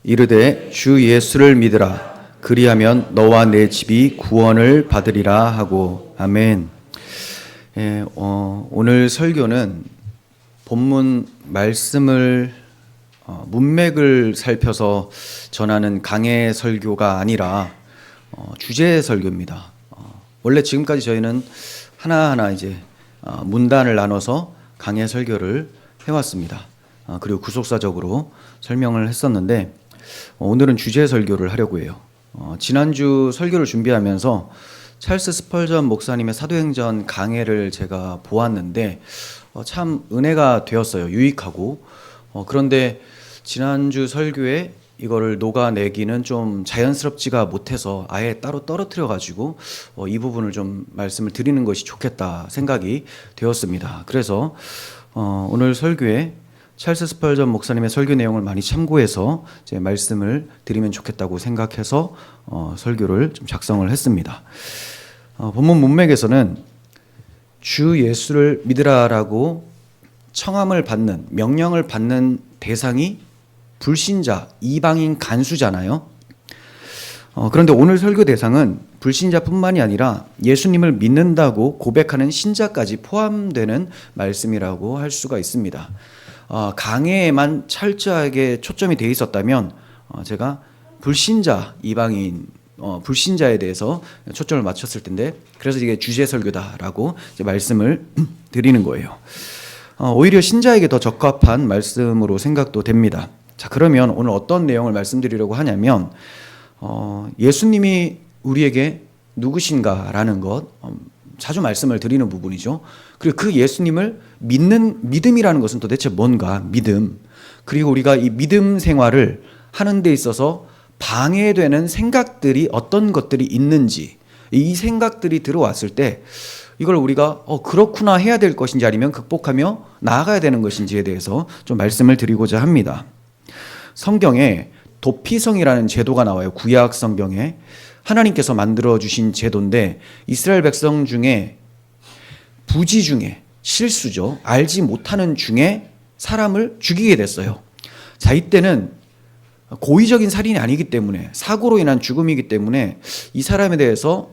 이르되 주 예수를 믿으라. 그리하면 너와 내 집이 구원을 받으리라 하고. 아멘. 오늘 설교는 본문 말씀을 문맥을 살펴서 전하는 강해 설교가 아니라 주제 설교입니다. 원래 지금까지 저희는 하나하나 이제 문단을 나눠서 강해 설교를 해왔습니다. 그리고 구속사적으로 설명을 했었는데 오늘은 주제 설교를 하려고 해요. 지난주 설교를 준비하면서 찰스 스펄전 목사님의 사도행전 강해를 제가 보았는데 참 은혜가 되었어요. 유익하고. 그런데 지난주 설교에 이거를 녹아내기는 좀 자연스럽지가 못해서 아예 따로 떨어뜨려 가지고 이 부분을 좀 말씀을 드리는 것이 좋겠다 생각이 되었습니다. 그래서 오늘 설교에 찰스 스펄전 목사님의 설교 내용을 많이 참고해서 제 말씀을 드리면 좋겠다고 생각해서 설교를 좀 작성을 했습니다. 본문 문맥에서는 주 예수를 믿으라라고 청함을 받는, 명령을 받는 대상이 불신자, 이방인 간수잖아요. 그런데 오늘 설교 대상은 불신자뿐만이 아니라 예수님을 믿는다고 고백하는 신자까지 포함되는 말씀이라고 할 수가 있습니다. 강해에만 철저하게 초점이 돼 있었다면 제가 불신자, 이방인, 불신자에 대해서 초점을 맞췄을 텐데, 그래서 이게 주제 설교다라고 이제 말씀을 드리는 거예요. 오히려 신자에게 더 적합한 말씀으로 생각도 됩니다. 자, 그러면 오늘 어떤 내용을 말씀드리려고 하냐면 예수님이 우리에게 누구신가라는 것 자주 말씀을 드리는 부분이죠. 그리고 그 예수님을 믿는 믿음이라는 것은 도대체 뭔가, 믿음. 그리고 우리가 이 믿음 생활을 하는 데 있어서 방해되는 생각들이 어떤 것들이 있는지, 이 생각들이 들어왔을 때 이걸 우리가 그렇구나 해야 될 것인지 아니면 극복하며 나아가야 되는 것인지에 대해서 좀 말씀을 드리고자 합니다. 성경에 도피성이라는 제도가 나와요. 구약 성경에 하나님께서 만들어주신 제도인데, 이스라엘 백성 중에 부지 중에, 실수죠, 알지 못하는 중에 사람을 죽이게 됐어요. 자, 이때는 고의적인 살인이 아니기 때문에, 사고로 인한 죽음이기 때문에 이 사람에 대해서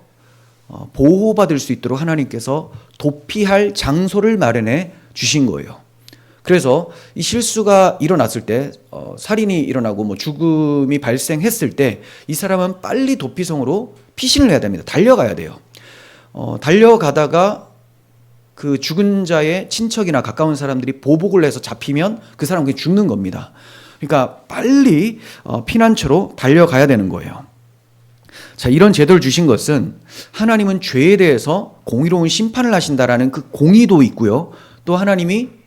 보호받을 수 있도록 하나님께서 도피할 장소를 마련해 주신 거예요. 그래서 이 실수가 일어났을 때, 살인이 일어나고 뭐 죽음이 발생했을 때 이 사람은 빨리 도피성으로 피신을 해야 됩니다. 달려가야 돼요. 달려가다가 그 죽은 자의 친척이나 가까운 사람들이 보복을 해서 잡히면 그 사람은 그냥 죽는 겁니다. 그러니까 빨리 피난처로 달려가야 되는 거예요. 자, 이런 제도를 주신 것은 하나님은 죄에 대해서 공의로운 심판을 하신다라는 그 공의도 있고요. 또 하나님이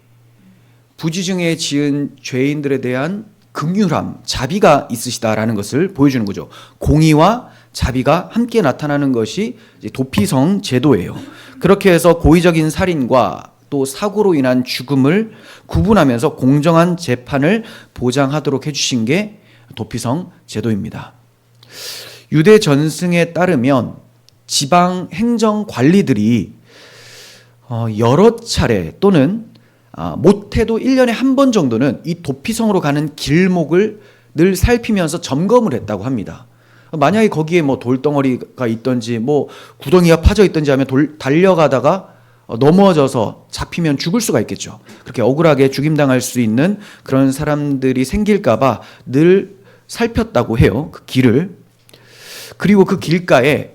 부지중에 지은 죄인들에 대한 긍휼함, 자비가 있으시다라는 것을 보여주는 거죠. 공의와 자비가 함께 나타나는 것이 이제 도피성 제도예요. 그렇게 해서 고의적인 살인과 또 사고로 인한 죽음을 구분하면서 공정한 재판을 보장하도록 해주신 게 도피성 제도입니다. 유대 전승에 따르면 지방 행정 관리들이 여러 차례 또는 못해도 1년에 한 번 정도는 이 도피성으로 가는 길목을 늘 살피면서 점검을 했다고 합니다. 만약에 거기에 뭐 돌덩어리가 있든지 뭐 구덩이가 파져 있든지 하면 달려가다가 넘어져서 잡히면 죽을 수가 있겠죠. 그렇게 억울하게 죽임당할 수 있는 그런 사람들이 생길까봐 늘 살폈다고 해요. 그 길을. 그리고 그 길가에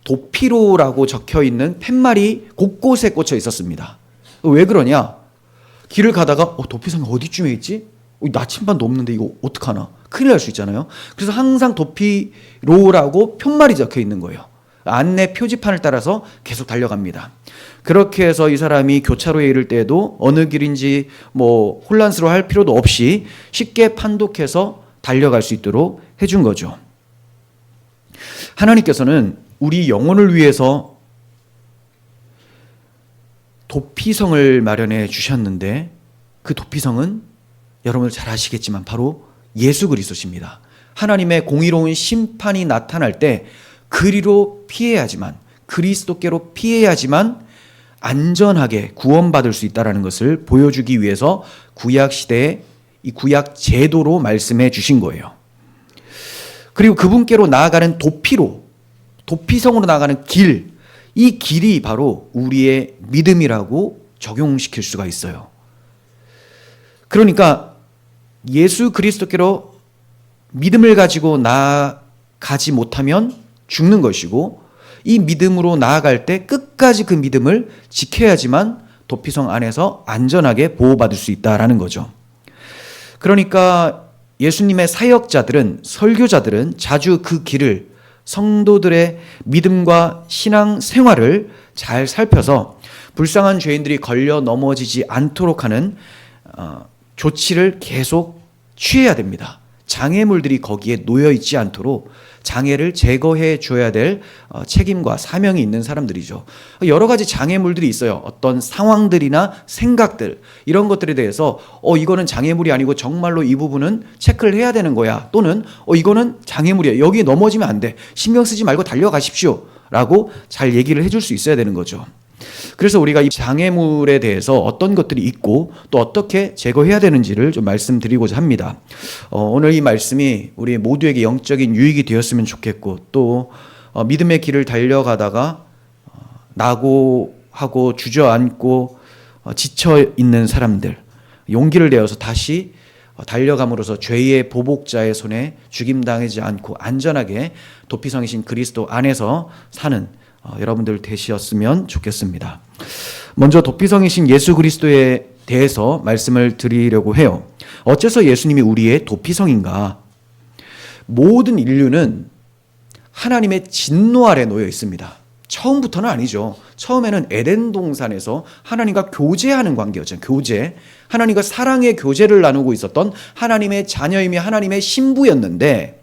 도피로라고 적혀 있는 팻말이 곳곳에 꽂혀 있었습니다. 왜 그러냐? 길을 가다가 도피성이 어디쯤에 있지? 나침반도 없는데 이거 어떡하나? 큰일 날 수 있잖아요. 그래서 항상 도피로라고 푯말이 적혀 있는 거예요. 안내 표지판을 따라서 계속 달려갑니다. 그렇게 해서 이 사람이 교차로에 이를 때에도 어느 길인지 뭐 혼란스러워할 필요도 없이 쉽게 판독해서 달려갈 수 있도록 해준 거죠. 하나님께서는 우리 영혼을 위해서 도피성을 마련해 주셨는데, 그 도피성은 여러분 잘 아시겠지만 바로 예수 그리스도십니다. 하나님의 공의로운 심판이 나타날 때 그리로 피해야지만, 그리스도께로 피해야지만 안전하게 구원받을 수 있다는 것을 보여주기 위해서 구약 시대에 이 구약 제도로 말씀해 주신 거예요. 그리고 그분께로 나아가는 도피성으로 나아가는 길, 이 길이 바로 우리의 믿음이라고 적용시킬 수가 있어요. 그러니까 예수 그리스도께로 믿음을 가지고 나아가지 못하면 죽는 것이고, 이 믿음으로 나아갈 때 끝까지 그 믿음을 지켜야지만 도피성 안에서 안전하게 보호받을 수 있다라는 거죠. 그러니까 예수님의 사역자들은, 설교자들은 자주 그 길을, 성도들의 믿음과 신앙 생활을 잘 살펴서 불쌍한 죄인들이 걸려 넘어지지 않도록 하는 조치를 계속 취해야 됩니다. 장애물들이 거기에 놓여 있지 않도록 장애를 제거해 줘야 될 책임과 사명이 있는 사람들이죠. 여러 가지 장애물들이 있어요. 어떤 상황들이나 생각들, 이런 것들에 대해서 이거는 장애물이 아니고 정말로 이 부분은 체크를 해야 되는 거야, 또는 이거는 장애물이야, 여기 넘어지면 안 돼, 신경 쓰지 말고 달려가십시오 라고 잘 얘기를 해줄 수 있어야 되는 거죠. 그래서 우리가 이 장애물에 대해서 어떤 것들이 있고 또 어떻게 제거해야 되는지를 좀 말씀드리고자 합니다. 오늘 이 말씀이 우리 모두에게 영적인 유익이 되었으면 좋겠고, 또 믿음의 길을 달려가다가 낙오하고 주저앉고 지쳐 있는 사람들, 용기를 내어서 다시 달려감으로써 죄의 보복자의 손에 죽임당하지 않고 안전하게 도피성이신 그리스도 안에서 사는 여러분들 되셨으면 좋겠습니다. 먼저 도피성이신 예수 그리스도에 대해서 말씀을 드리려고 해요. 어째서 예수님이 우리의 도피성인가? 모든 인류는 하나님의 진노 아래 놓여 있습니다. 처음부터는 아니죠. 처음에는 에덴 동산에서 하나님과 교제하는 관계였죠. 교제. 하나님과 사랑의 교제를 나누고 있었던 하나님의 자녀이며 하나님의 신부였는데,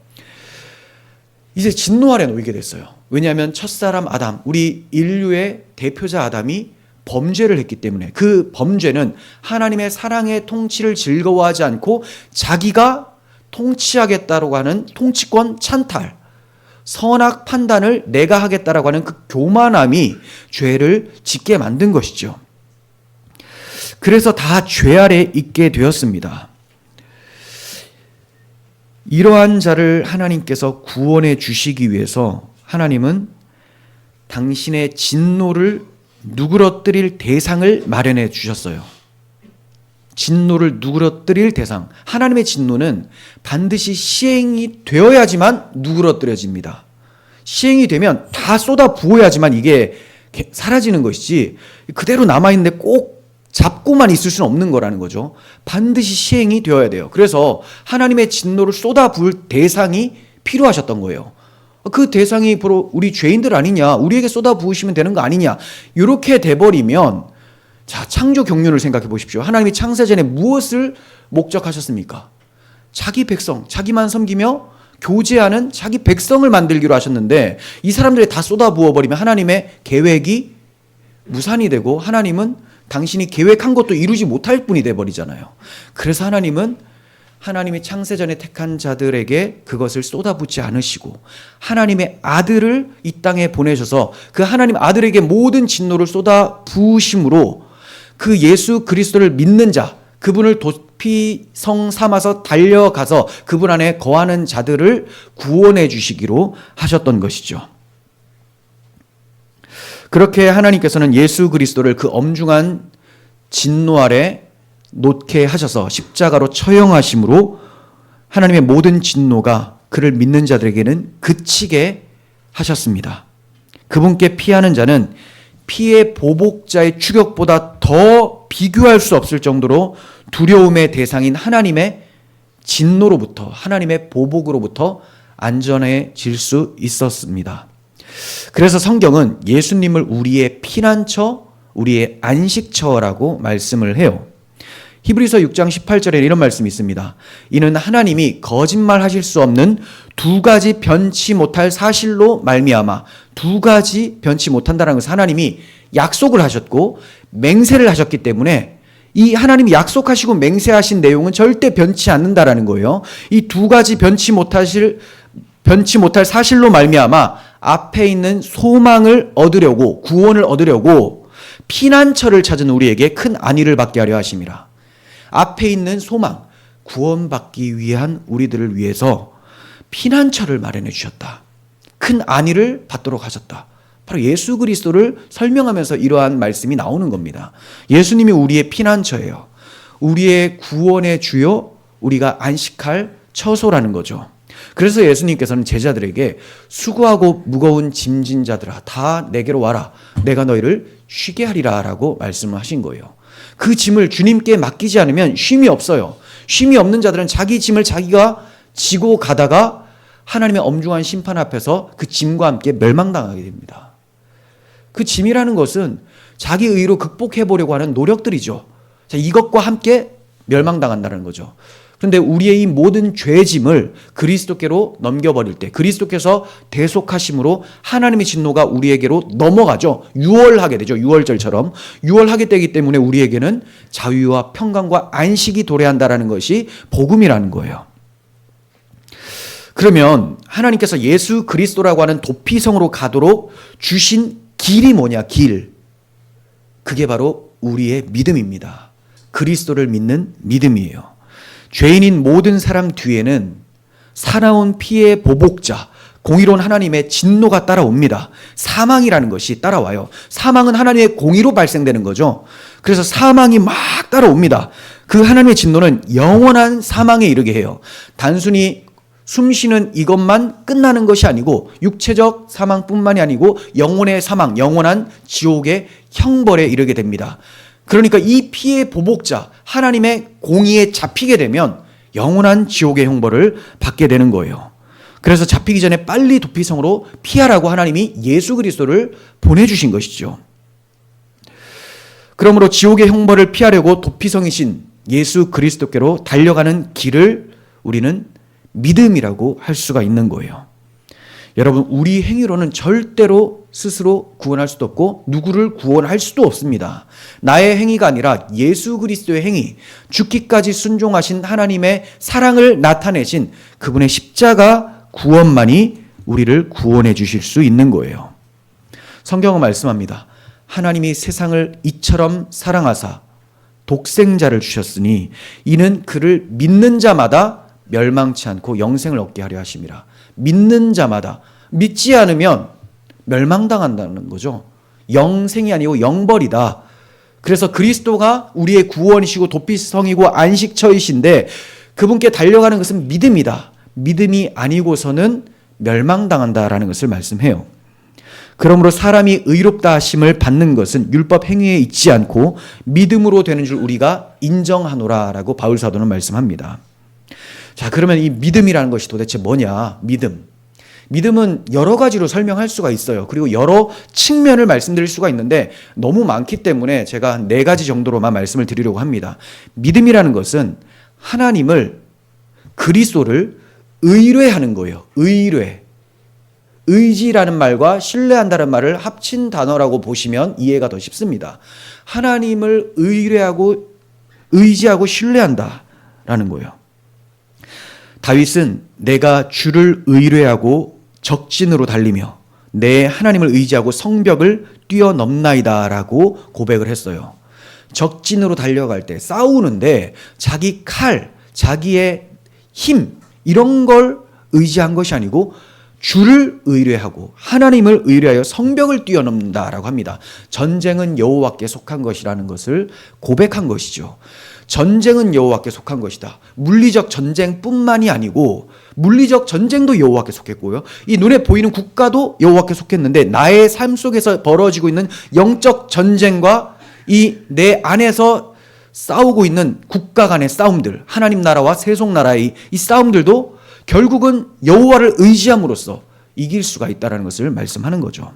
이제 진노 아래 놓이게 됐어요. 왜냐하면 첫사람 아담, 우리 인류의 대표자 아담이 범죄를 했기 때문에, 그 범죄는 하나님의 사랑의 통치를 즐거워하지 않고 자기가 통치하겠다고 하는 통치권 찬탈, 선악 판단을 내가 하겠다라고 하는 그 교만함이 죄를 짓게 만든 것이죠. 그래서 다 죄 아래 있게 되었습니다. 이러한 자를 하나님께서 구원해 주시기 위해서 하나님은 당신의 진노를 누그러뜨릴 대상을 마련해 주셨어요. 진노를 누그러뜨릴 대상. 하나님의 진노는 반드시 시행이 되어야지만 누그러뜨려집니다. 시행이 되면 다 쏟아 부어야지만 이게 사라지는 것이지, 그대로 남아있는데 꼭 잡고만 있을 수는 없는 거라는 거죠. 반드시 시행이 되어야 돼요. 그래서 하나님의 진노를 쏟아 부을 대상이 필요하셨던 거예요. 그 대상이 바로 우리 죄인들 아니냐, 우리에게 쏟아 부으시면 되는 거 아니냐, 이렇게 돼버리면, 자, 창조 경륜을 생각해 보십시오. 하나님이 창세전에 무엇을 목적하셨습니까? 자기 백성, 자기만 섬기며 교제하는 자기 백성을 만들기로 하셨는데, 이 사람들이 다 쏟아 부어버리면 하나님의 계획이 무산이 되고, 하나님은 당신이 계획한 것도 이루지 못할 뿐이 돼버리잖아요. 그래서 하나님은 하나님이 창세전에 택한 자들에게 그것을 쏟아붓지 않으시고 하나님의 아들을 이 땅에 보내셔서 그 하나님 아들에게 모든 진노를 쏟아 부으심으로 그 예수 그리스도를 믿는 자, 그분을 도피성 삼아서 달려가서 그분 안에 거하는 자들을 구원해 주시기로 하셨던 것이죠. 그렇게 하나님께서는 예수 그리스도를 그 엄중한 진노 아래 놓게 하셔서 십자가로 처형하심으로 하나님의 모든 진노가 그를 믿는 자들에게는 그치게 하셨습니다. 그분께 피하는 자는 피의 보복자의 추격보다 더 비교할 수 없을 정도로 두려움의 대상인 하나님의 진노로부터, 하나님의 보복으로부터 안전해질 수 있었습니다. 그래서 성경은 예수님을 우리의 피난처, 우리의 안식처라고 말씀을 해요. 히브리서 6장 18절에 이런 말씀이 있습니다. 이는 하나님이 거짓말하실 수 없는 두 가지 변치 못할 사실로 말미암아, 두 가지 변치 못한다는 것은 하나님이 약속을 하셨고 맹세를 하셨기 때문에, 이 하나님이 약속하시고 맹세하신 내용은 절대 변치 않는다라는 거예요. 이 두 가지 변치 못할 사실로 말미암아 앞에 있는 소망을 얻으려고, 구원을 얻으려고 피난처를 찾은 우리에게 큰 안위를 받게 하려 하심이라. 앞에 있는 소망, 구원받기 위한 우리들을 위해서 피난처를 마련해 주셨다. 큰 안위를 받도록 하셨다. 바로 예수 그리스도를 설명하면서 이러한 말씀이 나오는 겁니다. 예수님이 우리의 피난처예요. 우리의 구원의 주요, 우리가 안식할 처소라는 거죠. 그래서 예수님께서는 제자들에게 수고하고 무거운 짐진 자들아 다 내게로 와라. 내가 너희를 쉬게 하리라 라고 말씀을 하신 거예요. 그 짐을 주님께 맡기지 않으면 쉼이 없어요. 쉼이 없는 자들은 자기 짐을 자기가 지고 가다가 하나님의 엄중한 심판 앞에서 그 짐과 함께 멸망당하게 됩니다. 그 짐이라는 것은 자기 의로 극복해 보려고 하는 노력들이죠. 자, 이것과 함께 멸망당한다는 거죠. 그런데 우리의 이 모든 죄짐을 그리스도께로 넘겨버릴 때 그리스도께서 대속하심으로 하나님의 진노가 우리에게로 넘어가죠. 유월하게 되죠. 유월절처럼 유월하게 되기 때문에 우리에게는 자유와 평강과 안식이 도래한다는 것이 복음이라는 거예요. 그러면 하나님께서 예수 그리스도라고 하는 도피성으로 가도록 주신 길이 뭐냐? 길. 그게 바로 우리의 믿음입니다. 그리스도를 믿는 믿음이에요. 죄인인 모든 사람 뒤에는 사나운 피의 보복자, 공의로운 하나님의 진노가 따라옵니다. 사망이라는 것이 따라와요. 사망은 하나님의 공의로 발생되는 거죠. 그래서 사망이 막 따라옵니다. 그 하나님의 진노는 영원한 사망에 이르게 해요. 단순히 숨쉬는 이것만 끝나는 것이 아니고 육체적 사망뿐만이 아니고 영혼의 사망, 영원한 지옥의 형벌에 이르게 됩니다. 그러니까 이 피의 보복자, 하나님의 공의에 잡히게 되면 영원한 지옥의 형벌을 받게 되는 거예요. 그래서 잡히기 전에 빨리 도피성으로 피하라고 하나님이 예수 그리스도를 보내주신 것이죠. 그러므로 지옥의 형벌을 피하려고 도피성이신 예수 그리스도께로 달려가는 길을 우리는 믿음이라고 할 수가 있는 거예요. 여러분, 우리 행위로는 절대로 스스로 구원할 수도 없고 누구를 구원할 수도 없습니다. 나의 행위가 아니라 예수 그리스도의 행위, 죽기까지 순종하신 하나님의 사랑을 나타내신 그분의 십자가 구원만이 우리를 구원해 주실 수 있는 거예요. 성경은 말씀합니다. 하나님이 세상을 이처럼 사랑하사 독생자를 주셨으니 이는 그를 믿는 자마다 멸망치 않고 영생을 얻게 하려 하심이라. 믿는 자마다. 믿지 않으면 멸망당한다는 거죠. 영생이 아니고 영벌이다. 그래서 그리스도가 우리의 구원이시고 도피성이고 안식처이신데 그분께 달려가는 것은 믿음이다. 믿음이 아니고서는 멸망당한다라는 것을 말씀해요. 그러므로 사람이 의롭다 하심을 받는 것은 율법 행위에 있지 않고 믿음으로 되는 줄 우리가 인정하노라라고 바울 사도는 말씀합니다. 자, 그러면 이 믿음이라는 것이 도대체 뭐냐? 믿음은 여러 가지로 설명할 수가 있어요. 그리고 여러 측면을 말씀드릴 수가 있는데 너무 많기 때문에 제가 한 4가지 정도로만 말씀을 드리려고 합니다. 믿음이라는 것은 하나님을, 그리스도를 의뢰하는 거예요. 의뢰. 의지라는 말과 신뢰한다는 말을 합친 단어라고 보시면 이해가 더 쉽습니다. 하나님을 의뢰하고 의지하고 신뢰한다라는 거예요. 다윗은 내가 주를 의뢰하고 적진으로 달리며 내 하나님을 의지하고 성벽을 뛰어넘나이다라고 고백을 했어요. 적진으로 달려갈 때 싸우는데 자기 칼, 자기의 힘 이런 걸 의지한 것이 아니고 주를 의뢰하고 하나님을 의뢰하여 성벽을 뛰어넘는다라고 합니다. 전쟁은 여호와께 속한 것이라는 것을 고백한 것이죠. 전쟁은 여호와께 속한 것이다. 물리적 전쟁뿐만이 아니고 물리적 전쟁도 여호와께 속했고요. 이 눈에 보이는 국가도 여호와께 속했는데 나의 삶 속에서 벌어지고 있는 영적 전쟁과 이 내 안에서 싸우고 있는 국가 간의 싸움들, 하나님 나라와 세속 나라의 이 싸움들도 결국은 여호와를 의지함으로써 이길 수가 있다는 것을 말씀하는 거죠.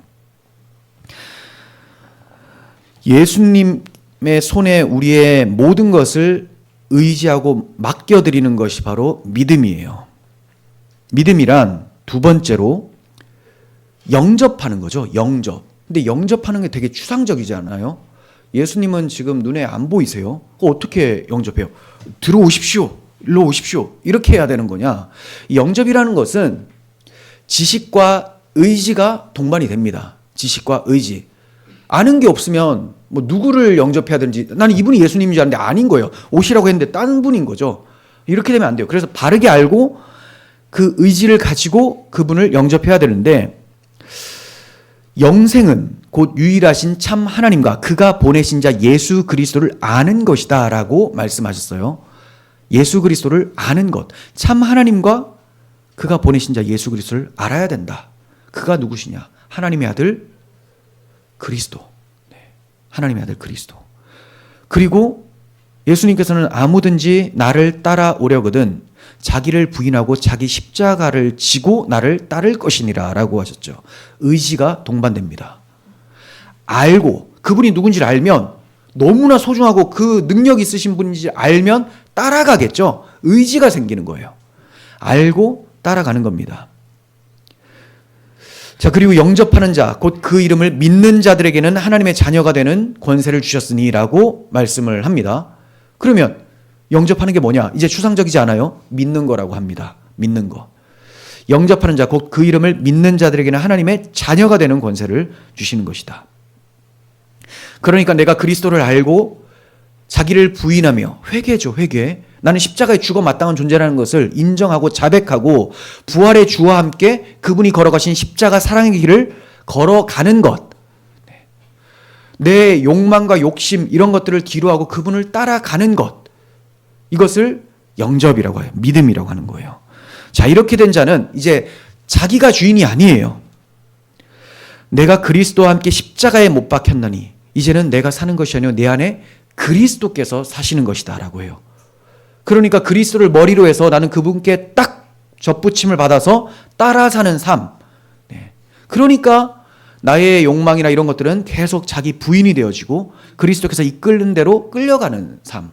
예수님의 손에 우리의 모든 것을 의지하고 맡겨드리는 것이 바로 믿음이에요. 믿음이란 두 번째로 영접하는 거죠. 영접. 근데 영접하는 게 되게 추상적이지 않아요? 예수님은 지금 눈에 안 보이세요? 어떻게 영접해요? 들어오십시오. 일로 오십시오. 이렇게 해야 되는 거냐? 이 영접이라는 것은 지식과 의지가 동반이 됩니다. 지식과 의지. 아는 게 없으면 뭐 누구를 영접해야 되는지 나는 이분이 예수님인 줄 알았는데 아닌 거예요. 오시라고 했는데 다른 분인 거죠. 이렇게 되면 안 돼요. 그래서 바르게 알고 그 의지를 가지고 그분을 영접해야 되는데, 영생은 곧 유일하신 참 하나님과 그가 보내신 자 예수 그리스도를 아는 것이다 라고 말씀하셨어요. 예수 그리스도를 아는 것, 참 하나님과 그가 보내신 자 예수 그리스도를 알아야 된다. 그가 누구시냐? 하나님의 아들 그리스도. 하나님의 아들 그리스도. 그리고 예수님께서는 아무든지 나를 따라오려거든 자기를 부인하고 자기 십자가를 지고 나를 따를 것이니라 라고 하셨죠. 의지가 동반됩니다. 알고 그분이 누군지를 알면, 너무나 소중하고 그 능력 있으신 분인지 알면 따라가겠죠. 의지가 생기는 거예요. 알고 따라가는 겁니다. 자, 그리고 영접하는 자, 곧 그 이름을 믿는 자들에게는 하나님의 자녀가 되는 권세를 주셨으니 라고 말씀을 합니다. 그러면 영접하는 게 뭐냐? 이제 추상적이지 않아요? 믿는 거라고 합니다. 믿는 거. 영접하는 자, 곧 그 이름을 믿는 자들에게는 하나님의 자녀가 되는 권세를 주시는 것이다. 그러니까 내가 그리스도를 알고 자기를 부인하며 회개죠, 회개. 나는 십자가에 죽어 마땅한 존재라는 것을 인정하고 자백하고 부활의 주와 함께 그분이 걸어가신 십자가 사랑의 길을 걸어가는 것. 내 욕망과 욕심 이런 것들을 뒤로하고 그분을 따라가는 것. 이것을 영접이라고 해요. 믿음이라고 하는 거예요. 자, 이렇게 된 자는 이제 자기가 주인이 아니에요. 내가 그리스도와 함께 십자가에 못 박혔나니 이제는 내가 사는 것이 아니요 내 안에 그리스도께서 사시는 것이다 라고 해요. 그러니까 그리스도를 머리로 해서 나는 그분께 딱 접붙임을 받아서 따라 사는 삶. 그러니까 나의 욕망이나 이런 것들은 계속 자기 부인이 되어지고 그리스도께서 이끄는 대로 끌려가는 삶.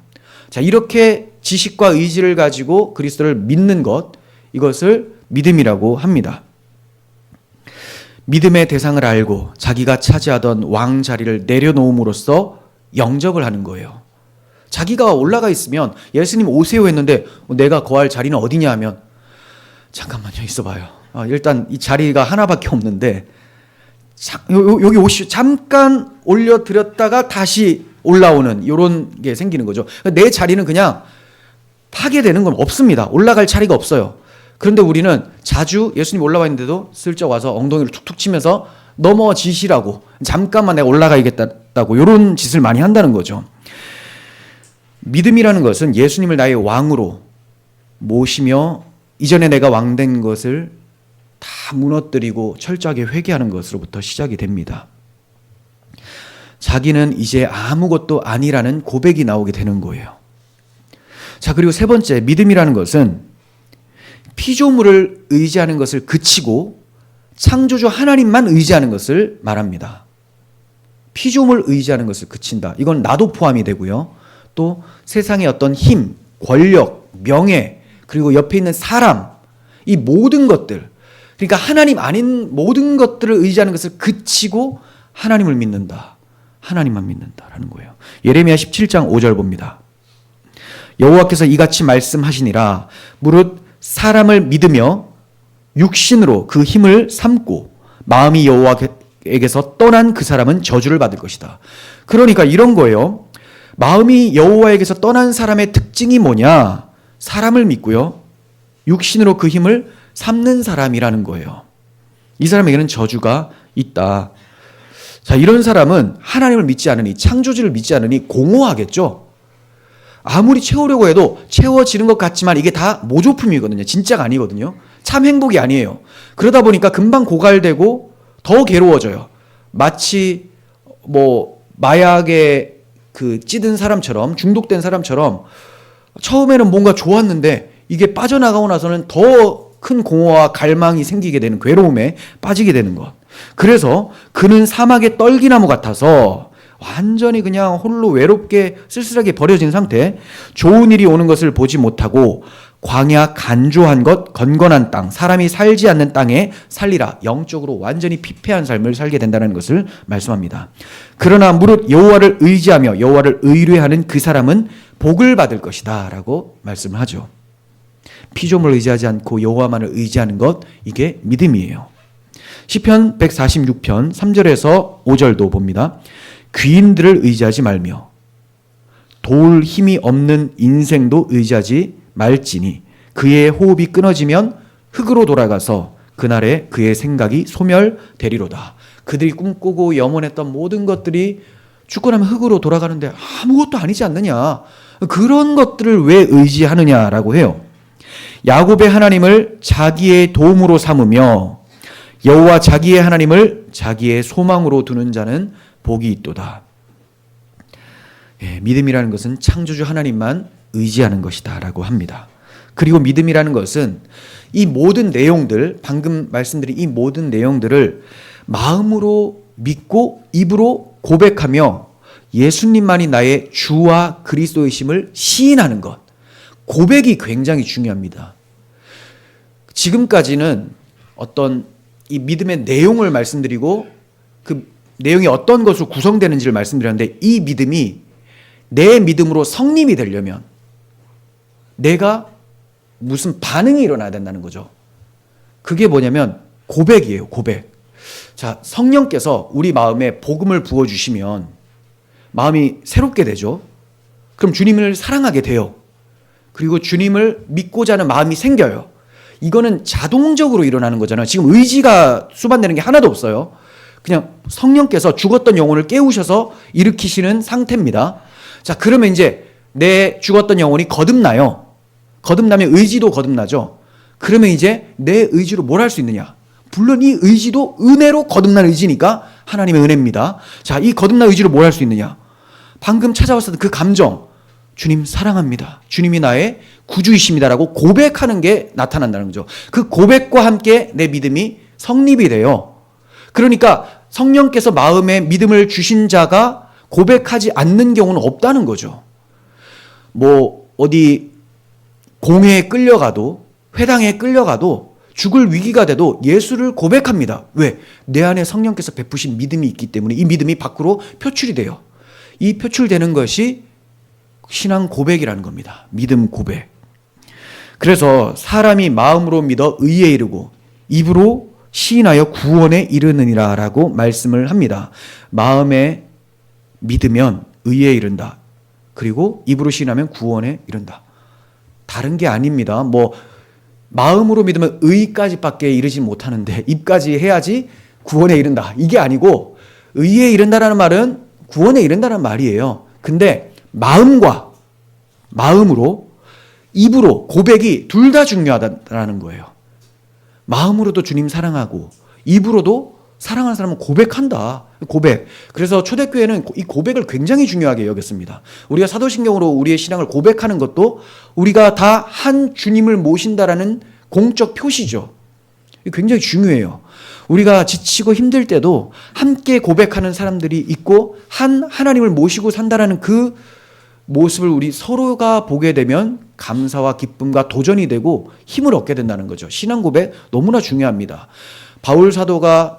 자, 이렇게 지식과 의지를 가지고 그리스도를 믿는 것, 이것을 믿음이라고 합니다. 믿음의 대상을 알고 자기가 차지하던 왕 자리를 내려놓음으로써 영접을 하는 거예요. 자기가 올라가 있으면 예수님 오세요 했는데 내가 거할 자리는 어디냐 하면 잠깐만요, 있어봐요. 일단 이 자리가 하나밖에 없는데 여기 오시오. 잠깐 올려드렸다가 다시 올라오는 이런 게 생기는 거죠. 내 자리는 그냥 하게 되는 건 없습니다. 올라갈 자리가 없어요. 그런데 우리는 자주 예수님 올라와 있는데도 슬쩍 와서 엉덩이를 툭툭 치면서 넘어지시라고, 잠깐만 내가 올라가야겠다고 이런 짓을 많이 한다는 거죠. 믿음이라는 것은 예수님을 나의 왕으로 모시며 이전에 내가 왕된 것을 다 무너뜨리고 철저하게 회개하는 것으로부터 시작이 됩니다. 자기는 이제 아무것도 아니라는 고백이 나오게 되는 거예요. 자, 그리고 세 번째, 믿음이라는 것은 피조물을 의지하는 것을 그치고 창조주 하나님만 의지하는 것을 말합니다. 피조물 의지하는 것을 그친다. 이건 나도 포함이 되고요. 또 세상의 어떤 힘, 권력, 명예, 그리고 옆에 있는 사람, 이 모든 것들, 그러니까 하나님 아닌 모든 것들을 의지하는 것을 그치고 하나님을 믿는다. 하나님만 믿는다라는 거예요. 예레미야 17장 5절 봅니다. 여호와께서 이같이 말씀하시니라. 무릇 사람을 믿으며 육신으로 그 힘을 삼고 마음이 여호와에게서 떠난 그 사람은 저주를 받을 것이다. 그러니까 이런 거예요. 마음이 여호와에게서 떠난 사람의 특징이 뭐냐? 사람을 믿고요, 육신으로 그 힘을 삼는 사람이라는 거예요. 이 사람에게는 저주가 있다. 자, 이런 사람은 하나님을 믿지 않으니, 창조주를 믿지 않으니 공허하겠죠. 아무리 채우려고 해도 채워지는 것 같지만 이게 다 모조품이거든요. 진짜가 아니거든요. 참 행복이 아니에요. 그러다 보니까 금방 고갈되고 더 괴로워져요. 마치 마약에 찌든 사람처럼, 중독된 사람처럼 처음에는 뭔가 좋았는데 이게 빠져나가고 나서는 더 큰 공허와 갈망이 생기게 되는, 괴로움에 빠지게 되는 것. 그래서 그는 사막의 떨기나무 같아서 완전히 그냥 홀로 외롭게 쓸쓸하게 버려진 상태, 좋은 일이 오는 것을 보지 못하고 광야 간조한 것, 건건한 땅, 사람이 살지 않는 땅에 살리라. 영적으로 완전히 피폐한 삶을 살게 된다는 것을 말씀합니다. 그러나 무릇 여호와를 의지하며 여호와를 의뢰하는 그 사람은 복을 받을 것이다 라고 말씀을 하죠. 피조물을 의지하지 않고 여호와만을 의지하는 것, 이게 믿음이에요. 시편 146편 3절에서 5절도 봅니다. 귀인들을 의지하지 말며 도울 힘이 없는 인생도 의지하지 말지니 그의 호흡이 끊어지면 흙으로 돌아가서 그날에 그의 생각이 소멸되리로다. 그들이 꿈꾸고 염원했던 모든 것들이 죽고 나면 흙으로 돌아가는데 아무것도 아니지 않느냐. 그런 것들을 왜 의지하느냐라고 해요. 야곱의 하나님을 자기의 도움으로 삼으며 여호와 자기의 하나님을 자기의 소망으로 두는 자는 복이 있도다. 믿음이라는 것은 창조주 하나님만 의지하는 것이다 라고 합니다. 그리고 믿음이라는 것은 이 모든 내용들, 방금 말씀드린 이 모든 내용들을 마음으로 믿고 입으로 고백하며 예수님만이 나의 주와 그리스도이심을 시인하는 것. 고백이 굉장히 중요합니다. 지금까지는 어떤 이 믿음의 내용을 말씀드리고 그 내용이 어떤 것으로 구성되는지를 말씀드렸는데, 이 믿음이 내 믿음으로 성립이 되려면 내가 무슨 반응이 일어나야 된다는 거죠. 그게 뭐냐면 고백이에요. 고백. 자, 성령께서 우리 마음에 복음을 부어주시면 마음이 새롭게 되죠. 그럼 주님을 사랑하게 돼요. 그리고 주님을 믿고자 하는 마음이 생겨요. 이거는 자동적으로 일어나는 거잖아요. 지금 의지가 수반되는 게 하나도 없어요. 그냥 성령께서 죽었던 영혼을 깨우셔서 일으키시는 상태입니다. 자, 그러면 이제 내 죽었던 영혼이 거듭나요. 거듭나면 의지도 거듭나죠. 그러면 이제 내 의지로 뭘 할 수 있느냐? 물론 이 의지도 은혜로 거듭난 의지니까 하나님의 은혜입니다. 자, 이 거듭난 의지로 뭘 할 수 있느냐? 방금 찾아왔었던 그 감정, 주님 사랑합니다. 주님이 나의 구주이십니다라고 고백하는 게 나타난다는 거죠. 그 고백과 함께 내 믿음이 성립이 돼요. 그러니까 성령께서 마음에 믿음을 주신 자가 고백하지 않는 경우는 없다는 거죠. 뭐 어디 공회에 끌려가도, 회당에 끌려가도, 죽을 위기가 돼도 예수를 고백합니다. 왜? 내 안에 성령께서 베푸신 믿음이 있기 때문에 이 믿음이 밖으로 표출이 돼요. 이 표출되는 것이 신앙 고백이라는 겁니다. 믿음 고백. 그래서 사람이 마음으로 믿어 의에 이르고 입으로 시인하여 구원에 이르느니라 라고 말씀을 합니다. 마음에 믿으면 의에 이른다. 그리고 입으로 시인하면 구원에 이른다. 다른 게 아닙니다. 뭐 마음으로 믿으면 의까지밖에 이르지 못하는데 입까지 해야지 구원에 이른다. 이게 아니고 의에 이른다라는 말은 구원에 이른다는 말이에요. 근데 마음으로 입으로 고백이 둘 다 중요하다는 거예요. 마음으로도 주님 사랑하고 입으로도 사랑하는 사람은 고백한다. 고백. 그래서 초대교회는 이 고백을 굉장히 중요하게 여겼습니다. 우리가 사도신경으로 우리의 신앙을 고백하는 것도 우리가 다 한 주님을 모신다라는 공적 표시죠. 굉장히 중요해요. 우리가 지치고 힘들 때도 함께 고백하는 사람들이 있고 한 하나님을 모시고 산다라는 그 모습을 우리 서로가 보게 되면 감사와 기쁨과 도전이 되고 힘을 얻게 된다는 거죠. 신앙 고백 너무나 중요합니다. 바울 사도가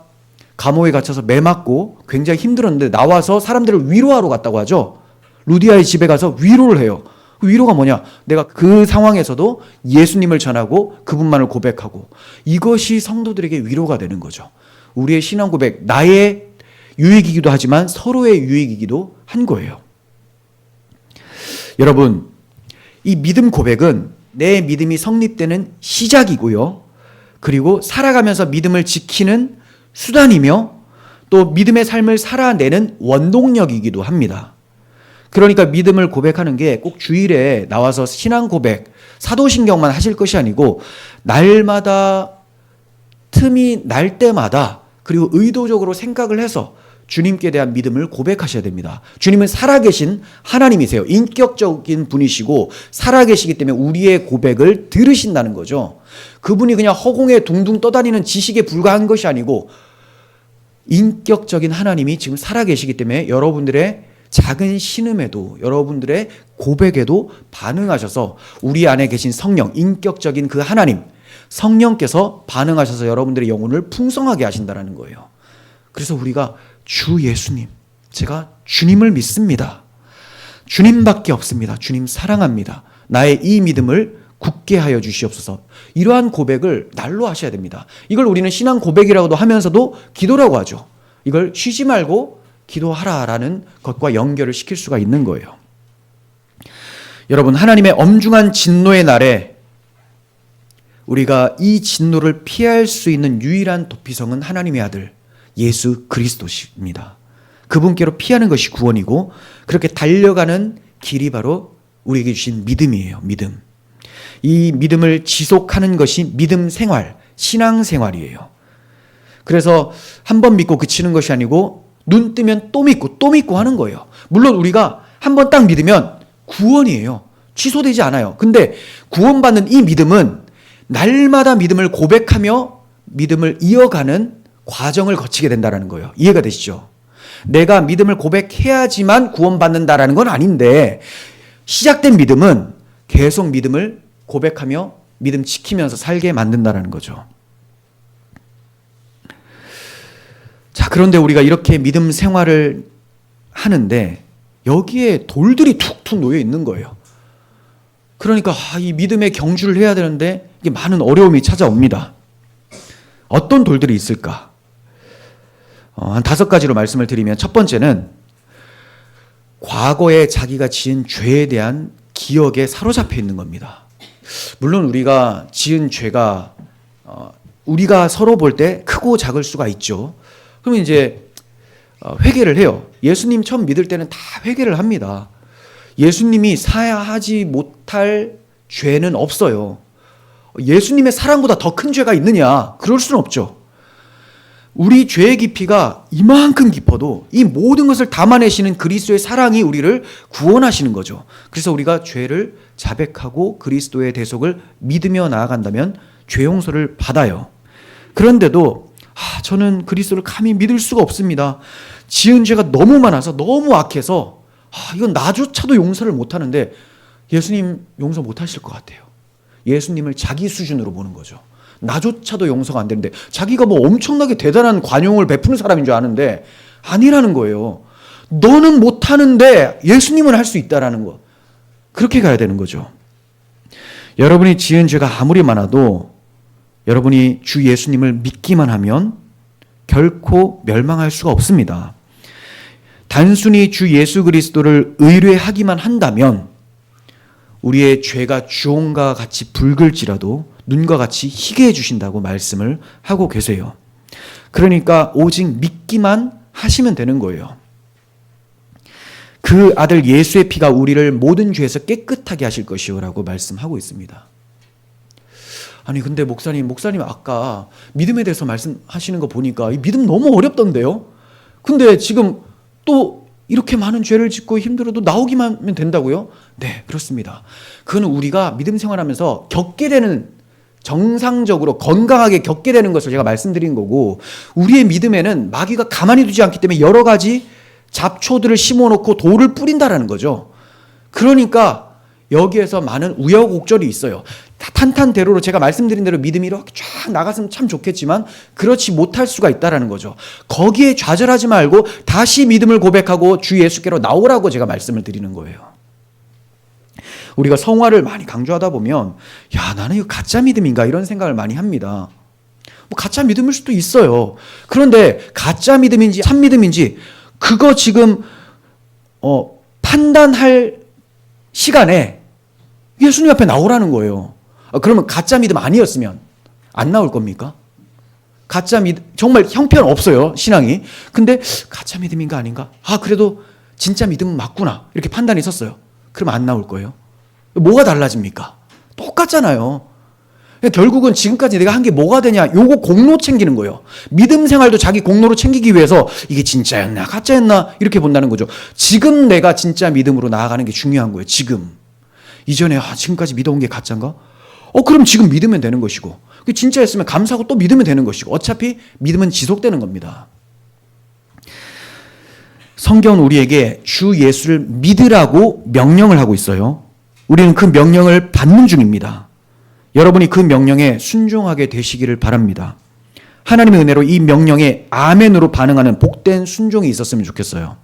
감옥에 갇혀서 매 맞고 굉장히 힘들었는데 나와서 사람들을 위로하러 갔다고 하죠. 루디아의 집에 가서 위로를 해요. 그 위로가 뭐냐? 내가 그 상황에서도 예수님을 전하고 그분만을 고백하고, 이것이 성도들에게 위로가 되는 거죠. 우리의 신앙 고백, 나의 유익이기도 하지만 서로의 유익이기도 한 거예요. 여러분, 이 믿음 고백은 내 믿음이 성립되는 시작이고요. 그리고 살아가면서 믿음을 지키는 수단이며 또 믿음의 삶을 살아내는 원동력이기도 합니다. 그러니까 믿음을 고백하는 게 꼭 주일에 나와서 신앙 고백, 사도신경만 하실 것이 아니고 날마다 틈이 날 때마다 그리고 의도적으로 생각을 해서 주님께 대한 믿음을 고백하셔야 됩니다. 주님은 살아계신 하나님이세요. 인격적인 분이시고 살아계시기 때문에 우리의 고백을 들으신다는 거죠. 그분이 그냥 허공에 둥둥 떠다니는 지식에 불과한 것이 아니고 인격적인 하나님이 지금 살아계시기 때문에 여러분들의 작은 신음에도, 여러분들의 고백에도 반응하셔서 우리 안에 계신 성령, 인격적인 그 하나님, 성령께서 반응하셔서 여러분들의 영혼을 풍성하게 하신다는 거예요. 그래서 우리가 주 예수님, 제가 주님을 믿습니다. 주님밖에 없습니다. 주님 사랑합니다. 나의 이 믿음을 굳게 하여 주시옵소서. 이러한 고백을 날로 하셔야 됩니다. 이걸 우리는 신앙 고백이라고도 하면서도 기도라고 하죠. 이걸 쉬지 말고 기도하라라는 것과 연결을 시킬 수가 있는 거예요. 여러분, 하나님의 엄중한 진노의 날에 우리가 이 진노를 피할 수 있는 유일한 도피성은 하나님의 아들 예수 그리스도십니다. 그분께로 피하는 것이 구원이고 그렇게 달려가는 길이 바로 우리에게 주신 믿음이에요. 믿음. 이 믿음을 지속하는 것이 믿음 생활, 신앙 생활이에요. 그래서 한 번 믿고 그치는 것이 아니고 눈 뜨면 또 믿고 하는 거예요. 물론 우리가 한 번 딱 믿으면 구원이에요. 취소되지 않아요. 근데 구원받는 이 믿음은 날마다 믿음을 고백하며 믿음을 이어가는 과정을 거치게 된다는 거예요. 이해가 되시죠? 내가 믿음을 고백해야지만 구원받는다라는 건 아닌데 시작된 믿음은 계속 믿음을 고백하며 믿음 지키면서 살게 만든다는 거죠. 자, 그런데 우리가 이렇게 믿음 생활을 하는데 여기에 돌들이 툭툭 놓여 있는 거예요. 그러니까 이 믿음의 경주를 해야 되는데 이게 많은 어려움이 찾아옵니다. 어떤 돌들이 있을까? 한 5가지로 말씀을 드리면 첫 번째는 과거에 자기가 지은 죄에 대한 기억에 사로잡혀 있는 겁니다. 물론 우리가 지은 죄가 우리가 서로 볼 때 크고 작을 수가 있죠. 그러면 이제 회개를 해요. 예수님 처음 믿을 때는 다 회개를 합니다. 예수님이 사하지 못할 죄는 없어요. 예수님의 사랑보다 더 큰 죄가 있느냐? 그럴 수는 없죠. 우리 죄의 깊이가 이만큼 깊어도 이 모든 것을 담아내시는 그리스도의 사랑이 우리를 구원하시는 거죠. 그래서 우리가 죄를 자백하고 그리스도의 대속을 믿으며 나아간다면 죄 용서를 받아요. 그런데도 저는 그리스도를 감히 믿을 수가 없습니다. 지은 죄가 너무 많아서 너무 악해서 이건 나조차도 용서를 못하는데 예수님 용서 못하실 것 같아요. 예수님을 자기 수준으로 보는 거죠. 나조차도 용서가 안 되는데 자기가 뭐 엄청나게 대단한 관용을 베푸는 사람인 줄 아는데 아니라는 거예요. 너는 못하는데 예수님은 할 수 있다라는 거. 그렇게 가야 되는 거죠. 여러분이 지은 죄가 아무리 많아도 여러분이 주 예수님을 믿기만 하면 결코 멸망할 수가 없습니다. 단순히 주 예수 그리스도를 의뢰하기만 한다면 우리의 죄가 주홍과 같이 붉을지라도 눈과 같이 희게 해주신다고 말씀을 하고 계세요. 그러니까 오직 믿기만 하시면 되는 거예요. 그 아들 예수의 피가 우리를 모든 죄에서 깨끗하게 하실 것이요라고 말씀하고 있습니다. 아니 근데 목사님 아까 믿음에 대해서 말씀하시는 거 보니까 이 믿음 너무 어렵던데요? 근데 지금 또 이렇게 많은 죄를 짓고 힘들어도 나오기만 하면 된다고요? 네, 그렇습니다. 그건 우리가 믿음 생활하면서 겪게 되는, 정상적으로 건강하게 겪게 되는 것을 제가 말씀드린 거고, 우리의 믿음에는 마귀가 가만히 두지 않기 때문에 여러 가지 잡초들을 심어놓고 돌을 뿌린다라는 거죠. 그러니까 여기에서 많은 우여곡절이 있어요. 탄탄대로로 제가 말씀드린 대로 믿음이 이렇게 쫙 나갔으면 참 좋겠지만 그렇지 못할 수가 있다는 거죠. 거기에 좌절하지 말고 다시 믿음을 고백하고 주 예수께로 나오라고 제가 말씀을 드리는 거예요. 우리가 성화를 많이 강조하다 보면 나는 이거 가짜 믿음인가 이런 생각을 많이 합니다. 뭐 가짜 믿음일 수도 있어요. 그런데 가짜 믿음인지 참 믿음인지 그거 지금 판단할 시간에 예수님 앞에 나오라는 거예요. 그러면 가짜 믿음 아니었으면 안 나올 겁니까? 가짜 믿음, 정말 형편없어요, 신앙이. 근데 가짜 믿음인가 아닌가? 그래도 진짜 믿음은 맞구나. 이렇게 판단이 섰어요. 그러면 안 나올 거예요. 뭐가 달라집니까? 똑같잖아요. 결국은 지금까지 내가 한 게 뭐가 되냐? 요거 공로 챙기는 거예요. 믿음 생활도 자기 공로로 챙기기 위해서 이게 진짜였나 가짜였나 이렇게 본다는 거죠. 지금 내가 진짜 믿음으로 나아가는 게 중요한 거예요. 이전에 지금까지 믿어온 게 가짜인가? 그럼 지금 믿으면 되는 것이고, 진짜였으면 감사하고 또 믿으면 되는 것이고, 어차피 믿음은 지속되는 겁니다. 성경은 우리에게 주 예수를 믿으라고 명령을 하고 있어요. 우리는 그 명령을 받는 중입니다. 여러분이 그 명령에 순종하게 되시기를 바랍니다. 하나님의 은혜로 이 명령에 아멘으로 반응하는 복된 순종이 있었으면 좋겠어요.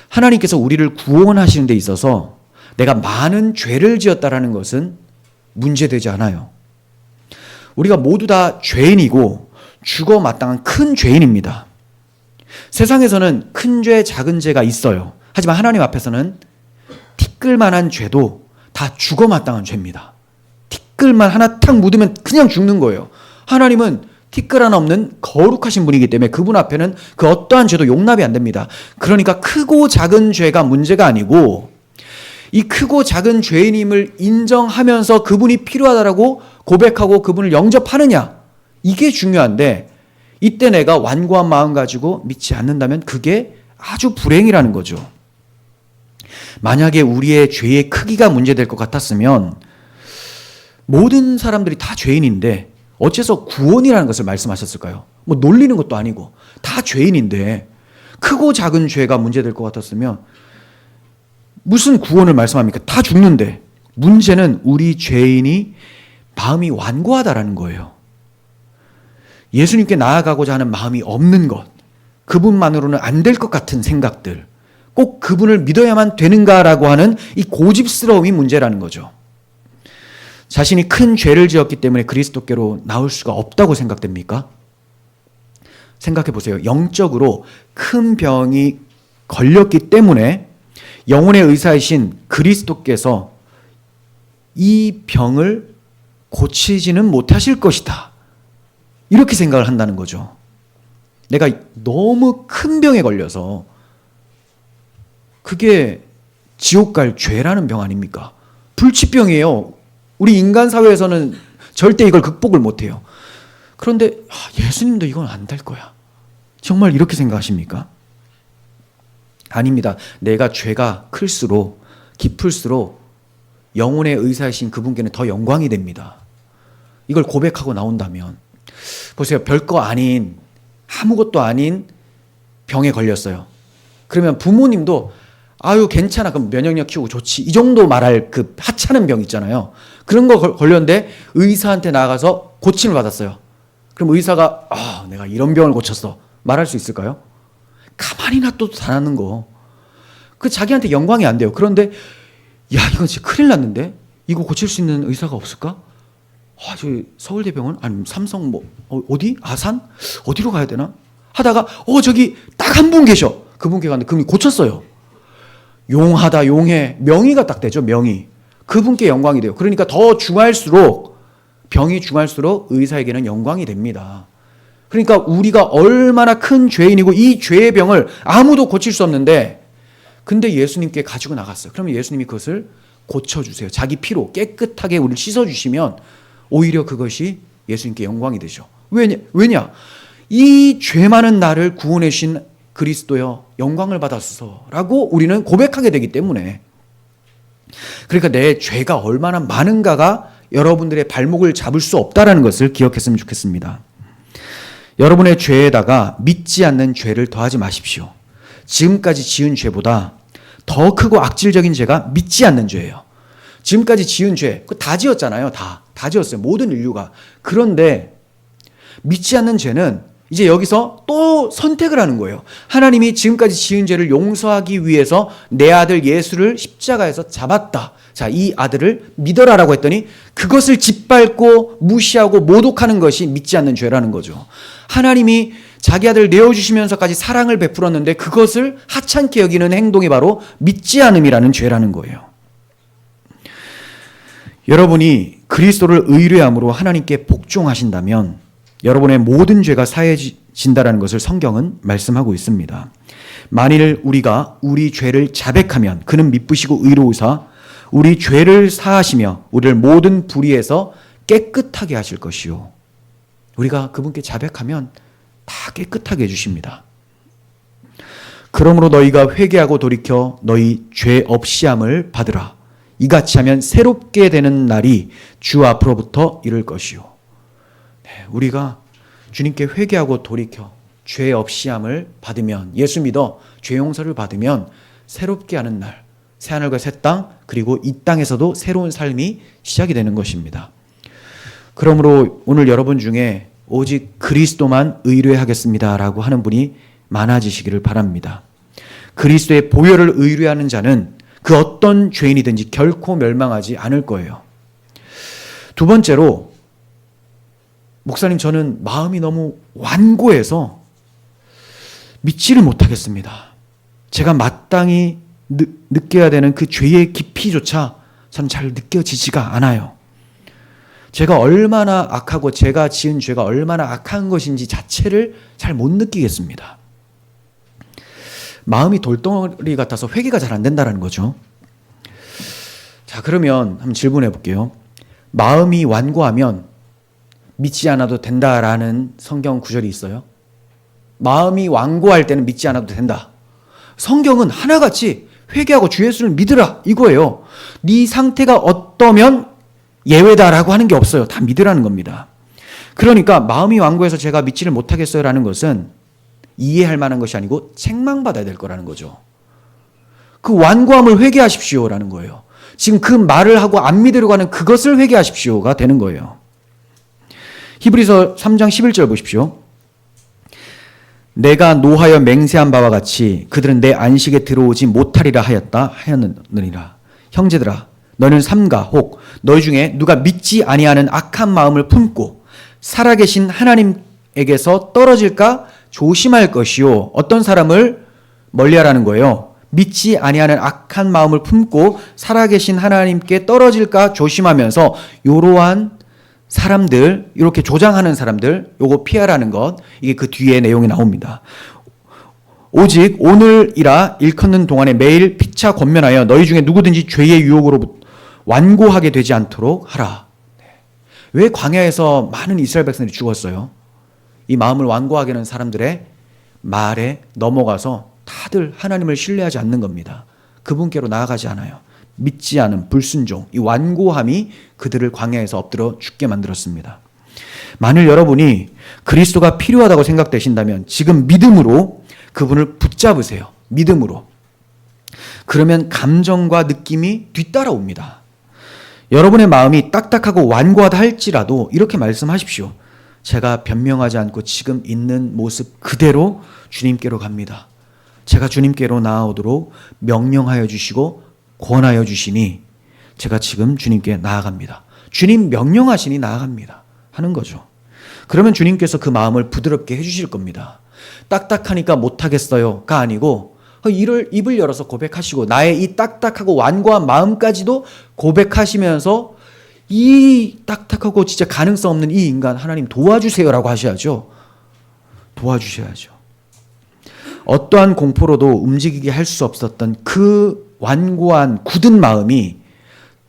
하나님께서 우리를 구원하시는 데 있어서 내가 많은 죄를 지었다라는 것은 문제되지 않아요. 우리가 모두 다 죄인이고 죽어 마땅한 큰 죄인입니다. 세상에서는 큰 죄, 작은 죄가 있어요. 하지만 하나님 앞에서는 티끌만한 죄도 다 죽어 마땅한 죄입니다. 티끌만 하나 탁 묻으면 그냥 죽는 거예요. 하나님은 티끌 하나 없는 거룩하신 분이기 때문에 그분 앞에는 그 어떠한 죄도 용납이 안 됩니다. 그러니까 크고 작은 죄가 문제가 아니고 이 크고 작은 죄인임을 인정하면서 그분이 필요하다라고 고백하고 그분을 영접하느냐, 이게 중요한데 이때 내가 완고한 마음 가지고 믿지 않는다면 그게 아주 불행이라는 거죠. 만약에 우리의 죄의 크기가 문제될 것 같았으면 모든 사람들이 다 죄인인데 어째서 구원이라는 것을 말씀하셨을까요? 뭐 놀리는 것도 아니고 다 죄인인데 크고 작은 죄가 문제될 것 같았으면 무슨 구원을 말씀합니까? 다 죽는데. 문제는 우리 죄인이 마음이 완고하다라는 거예요. 예수님께 나아가고자 하는 마음이 없는 것, 그분만으로는 안 될 것 같은 생각들, 꼭 그분을 믿어야만 되는가라고 하는 이 고집스러움이 문제라는 거죠. 자신이 큰 죄를 지었기 때문에 그리스도께로 나올 수가 없다고 생각됩니까? 생각해 보세요. 영적으로 큰 병이 걸렸기 때문에 영혼의 의사이신 그리스도께서 이 병을 고치지는 못하실 것이다, 이렇게 생각을 한다는 거죠. 내가 너무 큰 병에 걸려서 그게 지옥 갈 죄라는 병 아닙니까? 불치병이에요. 우리 인간 사회에서는 절대 이걸 극복을 못해요. 그런데 예수님도 이건 안 될 거야, 정말 이렇게 생각하십니까? 아닙니다. 내가 죄가 클수록 깊을수록 영혼의 의사이신 그분께는 더 영광이 됩니다. 이걸 고백하고 나온다면. 보세요. 별거 아닌, 아무것도 아닌 병에 걸렸어요. 그러면 부모님도 아유 괜찮아, 그럼 면역력 키우고 좋지, 이 정도 말할 그 하찮은 병 있잖아요. 그런 거 걸렸는데 의사한테 나가서 고침을 받았어요. 그럼 의사가 내가 이런 병을 고쳤어 말할 수 있을까요? 가만히 놔둬도 잘하는 거, 그 자기한테 영광이 안 돼요. 그런데 야, 이건 진짜 큰일 났는데 이거 고칠 수 있는 의사가 없을까? 저기 서울대병원 아니면 삼성 어디? 아산? 어디로 가야 되나? 하다가 저기 딱 한 분 계셔. 그분께 갔는데 그분이 고쳤어요. 용하다, 용해. 명의가 딱 되죠, 명의. 그분께 영광이 돼요. 그러니까 더 중할수록, 병이 중할수록 의사에게는 영광이 됩니다. 그러니까 우리가 얼마나 큰 죄인이고 이 죄의 병을 아무도 고칠 수 없는데 근데 예수님께 가지고 나갔어요. 그러면 예수님이 그것을 고쳐주세요. 자기 피로 깨끗하게 우리를 씻어주시면 오히려 그것이 예수님께 영광이 되죠. 왜냐? 이 죄 많은 나를 구원해 주신 그리스도여 영광을 받았소라고 우리는 고백하게 되기 때문에. 그러니까 내 죄가 얼마나 많은가가 여러분들의 발목을 잡을 수 없다는 것을 기억했으면 좋겠습니다. 여러분의 죄에다가 믿지 않는 죄를 더하지 마십시오. 지금까지 지은 죄보다 더 크고 악질적인 죄가 믿지 않는 죄예요. 지금까지 지은 죄, 그거 다 지었잖아요. 다 지었어요. 모든 인류가. 그런데 믿지 않는 죄는 이제 여기서 또 선택을 하는 거예요. 하나님이 지금까지 지은 죄를 용서하기 위해서 내 아들 예수를 십자가에서 잡았다. 자, 이 아들을 믿어라라고 했더니 그것을 짓밟고 무시하고 모독하는 것이 믿지 않는 죄라는 거죠. 하나님이 자기 아들 내어주시면서까지 사랑을 베풀었는데 그것을 하찮게 여기는 행동이 바로 믿지 않음이라는 죄라는 거예요. 여러분이 그리스도를 의뢰함으로 하나님께 복종하신다면 여러분의 모든 죄가 사해진다라는 것을 성경은 말씀하고 있습니다. 만일 우리가 우리 죄를 자백하면 그는 미쁘시고 의로우사 우리 죄를 사하시며 우리를 모든 불의에서 깨끗하게 하실 것이요. 우리가 그분께 자백하면 다 깨끗하게 해주십니다. 그러므로 너희가 회개하고 돌이켜 너희 죄 없이함을 받으라. 이같이 하면 새롭게 되는 날이 주 앞으로부터 이를 것이요. 우리가 주님께 회개하고 돌이켜 죄 없이함을 받으면, 예수 믿어 죄 용서를 받으면 새롭게 하는 날, 새하늘과 새 땅, 그리고 이 땅에서도 새로운 삶이 시작이 되는 것입니다. 그러므로 오늘 여러분 중에 오직 그리스도만 의뢰하겠습니다라고 하는 분이 많아지시기를 바랍니다. 그리스도의 보혈을 의뢰하는 자는 그 어떤 죄인이든지 결코 멸망하지 않을 거예요. 두 번째로, 목사님 저는 마음이 너무 완고해서 믿지를 못하겠습니다. 제가 마땅히 느껴야 되는 그 죄의 깊이조차 저는 잘 느껴지지가 않아요. 제가 얼마나 악하고 제가 지은 죄가 얼마나 악한 것인지 자체를 잘 못 느끼겠습니다. 마음이 돌덩어리 같아서 회개가 잘 안 된다는 거죠. 자, 그러면 한번 질문해 볼게요. 마음이 완고하면 믿지 않아도 된다라는 성경 구절이 있어요? 마음이 완고할 때는 믿지 않아도 된다. 성경은 하나같이 회개하고 주 예수를 믿으라 이거예요. 네 상태가 어떠면 예외다라고 하는 게 없어요. 다 믿으라는 겁니다. 그러니까 마음이 완고해서 제가 믿지를 못하겠어요라는 것은 이해할 만한 것이 아니고 책망받아야 될 거라는 거죠. 그 완고함을 회개하십시오라는 거예요. 지금 그 말을 하고 안 믿으려고 하는 그것을 회개하십시오가 되는 거예요. 히브리서 3장 11절 보십시오. 내가 노하여 맹세한 바와 같이 그들은 내 안식에 들어오지 못하리라 하였느니라. 형제들아, 너는 삼가 혹 너희 중에 누가 믿지 아니하는 악한 마음을 품고 살아계신 하나님에게서 떨어질까 조심할 것이요. 어떤 사람을 멀리하라는 거예요. 믿지 아니하는 악한 마음을 품고 살아계신 하나님께 떨어질까 조심하면서 이러한 사람들, 이렇게 조장하는 사람들, 요거 피하라는 것, 이게 그 뒤에 내용이 나옵니다. 오직 오늘이라 일컫는 동안에 매일 피차 권면하여 너희 중에 누구든지 죄의 유혹으로 완고하게 되지 않도록 하라. 왜 광야에서 많은 이스라엘 백성들이 죽었어요? 이 마음을 완고하게 하는 사람들의 말에 넘어가서 다들 하나님을 신뢰하지 않는 겁니다. 그분께로 나아가지 않아요. 믿지 않은 불순종, 이 완고함이 그들을 광야에서 엎드려 죽게 만들었습니다. 만일 여러분이 그리스도가 필요하다고 생각되신다면 지금 믿음으로 그분을 붙잡으세요. 믿음으로. 그러면 감정과 느낌이 뒤따라옵니다. 여러분의 마음이 딱딱하고 완고하다 할지라도 이렇게 말씀하십시오. 제가 변명하지 않고 지금 있는 모습 그대로 주님께로 갑니다. 제가 주님께로 나아오도록 명령하여 주시고 권하여 주시니 제가 지금 주님께 나아갑니다. 주님 명령하시니 나아갑니다. 하는 거죠. 그러면 주님께서 그 마음을 부드럽게 해주실 겁니다. 딱딱하니까 못하겠어요가 아니고 입을 열어서 고백하시고 나의 이 딱딱하고 완고한 마음까지도 고백하시면서 이 딱딱하고 진짜 가능성 없는 이 인간 하나님 도와주세요라고 하셔야죠. 도와주셔야죠. 어떠한 공포로도 움직이게 할 수 없었던 그 완고한 굳은 마음이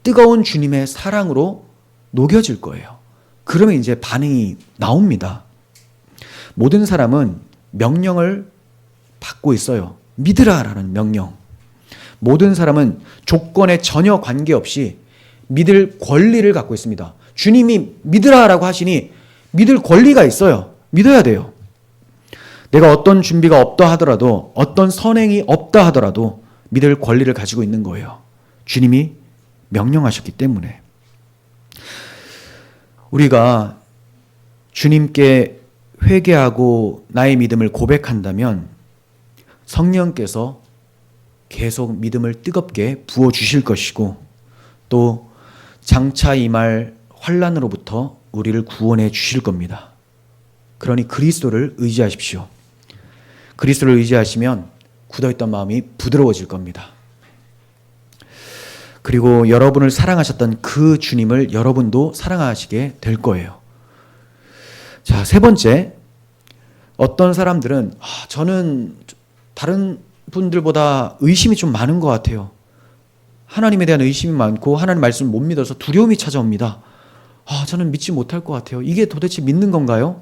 뜨거운 주님의 사랑으로 녹여질 거예요. 그러면 이제 반응이 나옵니다. 모든 사람은 명령을 받고 있어요. 믿으라라는 명령. 모든 사람은 조건에 전혀 관계없이 믿을 권리를 갖고 있습니다. 주님이 믿으라라고 하시니 믿을 권리가 있어요. 믿어야 돼요. 내가 어떤 준비가 없다 하더라도 어떤 선행이 없다 하더라도 믿을 권리를 가지고 있는 거예요. 주님이 명령하셨기 때문에. 우리가 주님께 회개하고 나의 믿음을 고백한다면 성령께서 계속 믿음을 뜨겁게 부어주실 것이고 또 장차 임할 환난으로부터 우리를 구원해 주실 겁니다. 그러니 그리스도를 의지하십시오. 그리스도를 의지하시면 굳어있던 마음이 부드러워질 겁니다. 그리고 여러분을 사랑하셨던 그 주님을 여러분도 사랑하시게 될 거예요. 자, 세 번째, 어떤 사람들은 저는 다른 분들보다 의심이 좀 많은 것 같아요. 하나님에 대한 의심이 많고 하나님 말씀을 못 믿어서 두려움이 찾아옵니다. 저는 믿지 못할 것 같아요. 이게 도대체 믿는 건가요?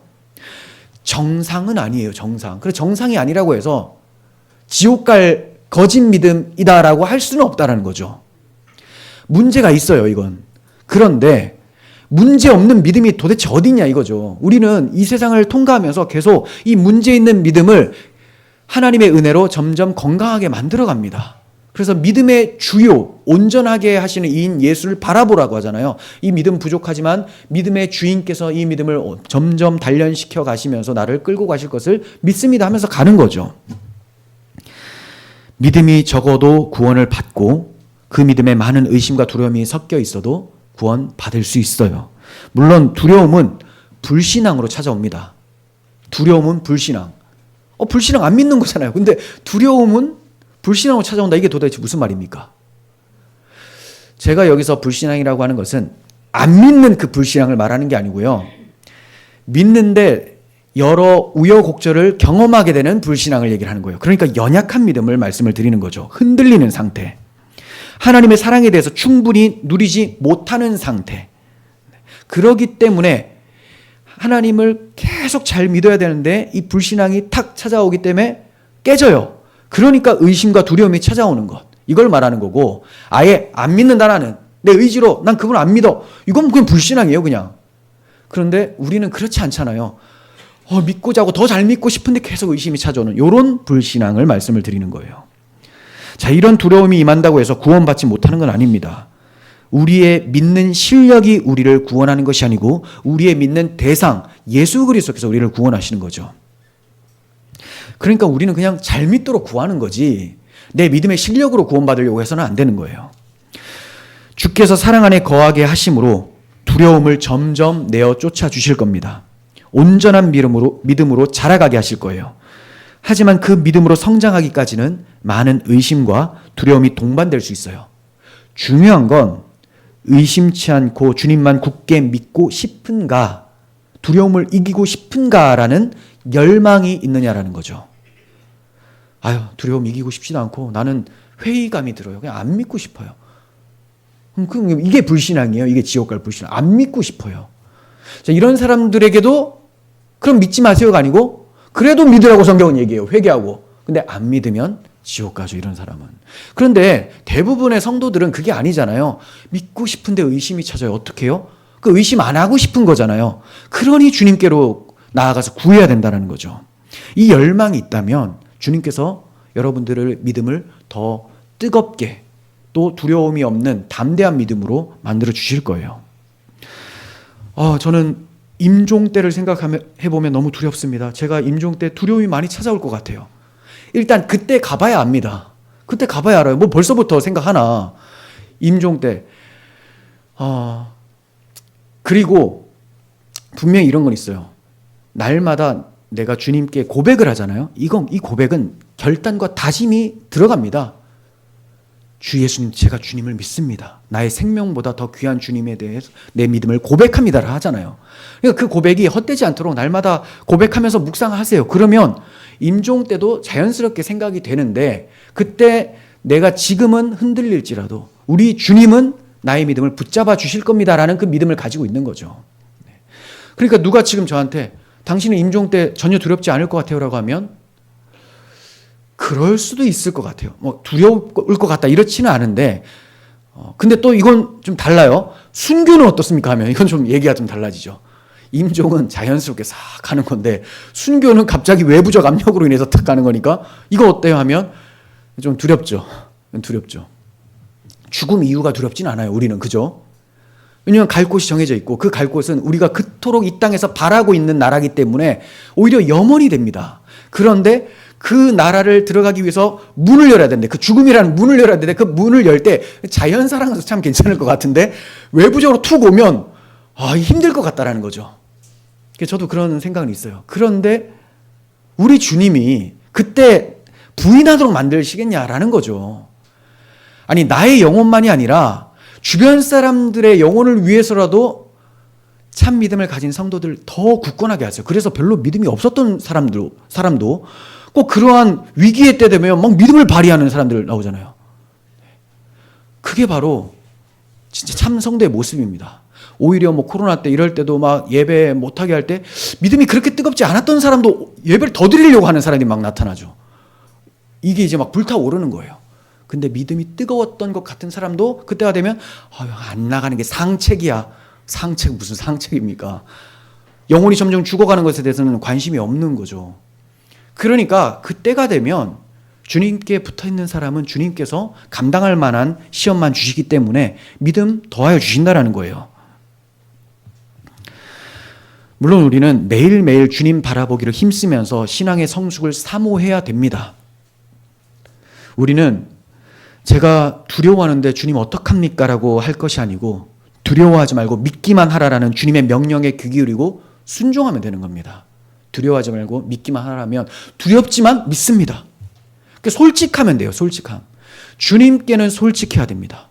정상은 아니에요. 정상. 그래서 정상이 아니라고 해서 지옥 갈 거짓 믿음이다라고 할 수는 없다라는 거죠. 문제가 있어요, 이건. 그런데 문제 없는 믿음이 도대체 어디냐 이거죠. 우리는 이 세상을 통과하면서 계속 이 문제 있는 믿음을 하나님의 은혜로 점점 건강하게 만들어갑니다. 그래서 믿음의 주요, 온전하게 하시는 이인 예수를 바라보라고 하잖아요. 이 믿음 부족하지만 믿음의 주인께서 이 믿음을 점점 단련시켜 가시면서 나를 끌고 가실 것을 믿습니다 하면서 가는 거죠. 믿음이 적어도 구원을 받고 그 믿음에 많은 의심과 두려움이 섞여 있어도 구원 받을 수 있어요. 물론 두려움은 불신앙으로 찾아옵니다. 두려움은 불신앙. 불신앙 안 믿는 거잖아요. 근데 두려움은 불신앙으로 찾아온다. 이게 도대체 무슨 말입니까? 제가 여기서 불신앙이라고 하는 것은 안 믿는 그 불신앙을 말하는 게 아니고요. 믿는데 여러 우여곡절을 경험하게 되는 불신앙을 얘기를 하는 거예요. 그러니까 연약한 믿음을 말씀을 드리는 거죠. 흔들리는 상태. 하나님의 사랑에 대해서 충분히 누리지 못하는 상태. 그러기 때문에 하나님을 계속 잘 믿어야 되는데 이 불신앙이 탁 찾아오기 때문에 깨져요. 그러니까 의심과 두려움이 찾아오는 것. 이걸 말하는 거고, 아예 안 믿는다 나는. 내 의지로 난 그분 안 믿어. 이건 그냥 불신앙이에요, 그냥. 그런데 우리는 그렇지 않잖아요. 믿고자 하고 더 잘 믿고 싶은데 계속 의심이 찾아오는 이런 불신앙을 말씀을 드리는 거예요. 자, 이런 두려움이 임한다고 해서 구원받지 못하는 건 아닙니다. 우리의 믿는 실력이 우리를 구원하는 것이 아니고 우리의 믿는 대상 예수 그리스도께서 우리를 구원하시는 거죠. 그러니까 우리는 그냥 잘 믿도록 구하는 거지 내 믿음의 실력으로 구원받으려고 해서는 안 되는 거예요. 주께서 사랑 안에 거하게 하심으로 두려움을 점점 내어 쫓아 주실 겁니다. 온전한 믿음으로 자라가게 하실 거예요. 하지만 그 믿음으로 성장하기까지는 많은 의심과 두려움이 동반될 수 있어요. 중요한 건 의심치 않고 주님만 굳게 믿고 싶은가, 두려움을 이기고 싶은가라는 열망이 있느냐라는 거죠. 두려움 이기고 싶지도 않고 나는 회의감이 들어요. 그냥 안 믿고 싶어요. 이게 불신앙이에요. 이게 지옥 갈 불신앙. 안 믿고 싶어요. 자, 이런 사람들에게도 그럼 믿지 마세요가 아니고 그래도 믿으라고 성경은 얘기해요. 회개하고. 근데 안 믿으면 지옥 가죠, 이런 사람은. 그런데 대부분의 성도들은 그게 아니잖아요. 믿고 싶은데 의심이 찾아요. 어떻게 해요? 그 의심 안 하고 싶은 거잖아요. 그러니 주님께로 나아가서 구해야 된다는 거죠. 이 열망이 있다면 주님께서 여러분들의 믿음을 더 뜨겁게 또 두려움이 없는 담대한 믿음으로 만들어 주실 거예요. 저는 임종 때를 생각해보면 너무 두렵습니다. 제가 임종 때 두려움이 많이 찾아올 것 같아요. 일단 그때 가봐야 압니다. 그때 가봐야 알아요. 뭐 벌써부터 생각하나. 임종 때. 그리고 분명히 이런 건 있어요. 날마다 내가 주님께 고백을 하잖아요. 이 고백은 결단과 다짐이 들어갑니다. 주 예수님, 제가 주님을 믿습니다. 나의 생명보다 더 귀한 주님에 대해서 내 믿음을 고백합니다라 하잖아요. 그러니까 그 고백이 헛되지 않도록 날마다 고백하면서 묵상하세요. 그러면 임종 때도 자연스럽게 생각이 되는데 그때 내가 지금은 흔들릴지라도 우리 주님은 나의 믿음을 붙잡아 주실 겁니다라는 그 믿음을 가지고 있는 거죠. 그러니까 누가 지금 저한테 당신은 임종 때 전혀 두렵지 않을 것 같아요 라고 하면 그럴 수도 있을 것 같아요. 두려울 것 같다 이렇지는 않은데 근데 또 이건 좀 달라요. 순교는 어떻습니까 하면 이건 좀 얘기가 좀 달라지죠. 임종은 자연스럽게 싹 가는 건데 순교는 갑자기 외부적 압력으로 인해서 탁 가는 거니까 이거 어때요 하면 좀 두렵죠. 죽음 이유가 두렵진 않아요. 우리는. 그죠? 왜냐하면 갈 곳이 정해져 있고 그 갈 곳은 우리가 그토록 이 땅에서 바라고 있는 나라이기 때문에 오히려 염원이 됩니다. 그런데 그 나라를 들어가기 위해서 문을 열어야 되는데 그 죽음이라는 문을 열어야 되는데 그 문을 열 때 자연사랑에서 참 괜찮을 것 같은데 외부적으로 툭 오면 힘들 것 같다라는 거죠. 저도 그런 생각은 있어요. 그런데 우리 주님이 그때 부인하도록 만드시겠냐라는 거죠. 아니 나의 영혼만이 아니라 주변 사람들의 영혼을 위해서라도 참 믿음을 가진 성도들 더 굳건하게 하세요. 그래서 별로 믿음이 없었던 사람도 꼭 그러한 위기의 때 되면 막 믿음을 발휘하는 사람들 나오잖아요. 그게 바로 진짜 참 성도의 모습입니다. 오히려 코로나 때 이럴 때도 막 예배 못하게 할 때 믿음이 그렇게 뜨겁지 않았던 사람도 예배를 더 드리려고 하는 사람이 막 나타나죠. 이게 이제 막 불타오르는 거예요. 근데 믿음이 뜨거웠던 것 같은 사람도 그때가 되면 안 나가는 게 상책이야. 상책 무슨 상책입니까? 영혼이 점점 죽어가는 것에 대해서는 관심이 없는 거죠. 그러니까 그때가 되면 주님께 붙어있는 사람은 주님께서 감당할 만한 시험만 주시기 때문에 믿음 더하여 주신다라는 거예요. 물론 우리는 매일매일 주님 바라보기를 힘쓰면서 신앙의 성숙을 사모해야 됩니다. 우리는 제가 두려워하는데 주님 어떡합니까? 라고 할 것이 아니고 두려워하지 말고 믿기만 하라라는 주님의 명령에 귀 기울이고 순종하면 되는 겁니다. 두려워하지 말고 믿기만 하라면 두렵지만 믿습니다. 솔직하면 돼요. 솔직함. 주님께는 솔직해야 됩니다.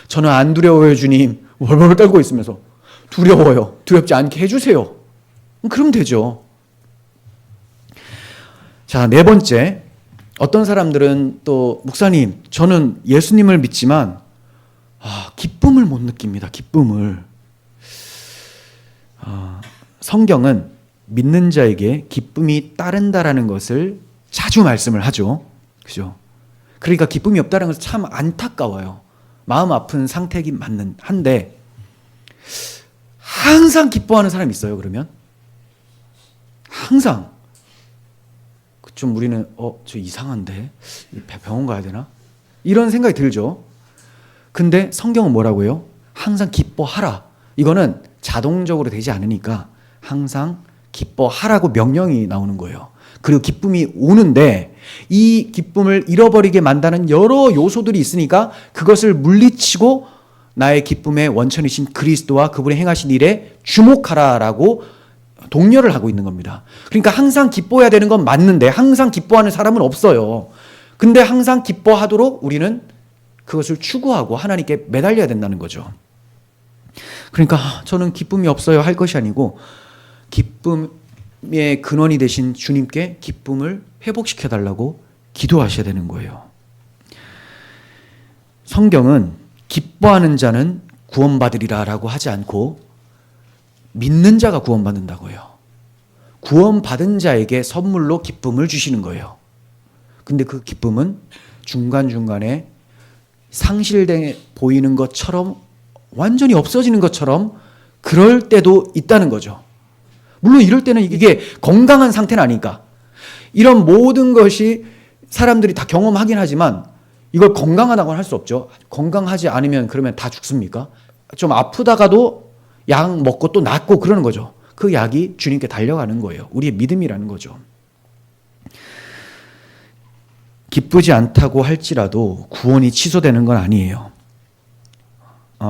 저는 안 두려워요 주님. 월월 떨고 있으면서 두려워요. 두렵지 않게 해주세요. 그럼 되죠. 자, 네 번째. 어떤 사람들은 또 목사님, 저는 예수님을 믿지만 기쁨을 못 느낍니다. 기쁨을. 성경은 믿는 자에게 기쁨이 따른다라는 것을 자주 말씀을 하죠. 그죠? 그러니까 기쁨이 없다는 것은 참 안타까워요. 마음 아픈 상태이긴 맞는 한데 항상 기뻐하는 사람이 있어요. 그러면 항상 좀 우리는 저 이상한데 병원 가야 되나? 이런 생각이 들죠. 근데 성경은 뭐라고 해요? 항상 기뻐하라. 이거는 자동적으로 되지 않으니까 항상 기뻐하라고 명령이 나오는 거예요. 그리고 기쁨이 오는데 이 기쁨을 잃어버리게 만드는 여러 요소들이 있으니까 그것을 물리치고 나의 기쁨의 원천이신 그리스도와 그분이 행하신 일에 주목하라라고 독려를 하고 있는 겁니다. 그러니까 항상 기뻐해야 되는 건 맞는데 항상 기뻐하는 사람은 없어요. 근데 항상 기뻐하도록 우리는 그것을 추구하고 하나님께 매달려야 된다는 거죠. 그러니까 저는 기쁨이 없어요 할 것이 아니고 기쁨의 근원이 되신 주님께 기쁨을 회복시켜 달라고 기도하셔야 되는 거예요. 성경은 기뻐하는 자는 구원받으리라라고 하지 않고 믿는 자가 구원받는다고요. 구원받은 자에게 선물로 기쁨을 주시는 거예요. 근데 그 기쁨은 중간중간에 상실돼 보이는 것처럼 완전히 없어지는 것처럼 그럴 때도 있다는 거죠. 물론 이럴 때는 이게 건강한 상태는 아니니까. 이런 모든 것이 사람들이 다 경험하긴 하지만 이걸 건강하다고는 할 수 없죠. 건강하지 않으면 그러면 다 죽습니까? 좀 아프다가도 약 먹고 또 낫고 그러는 거죠. 그 약이 주님께 달려가는 거예요. 우리의 믿음이라는 거죠. 기쁘지 않다고 할지라도 구원이 취소되는 건 아니에요.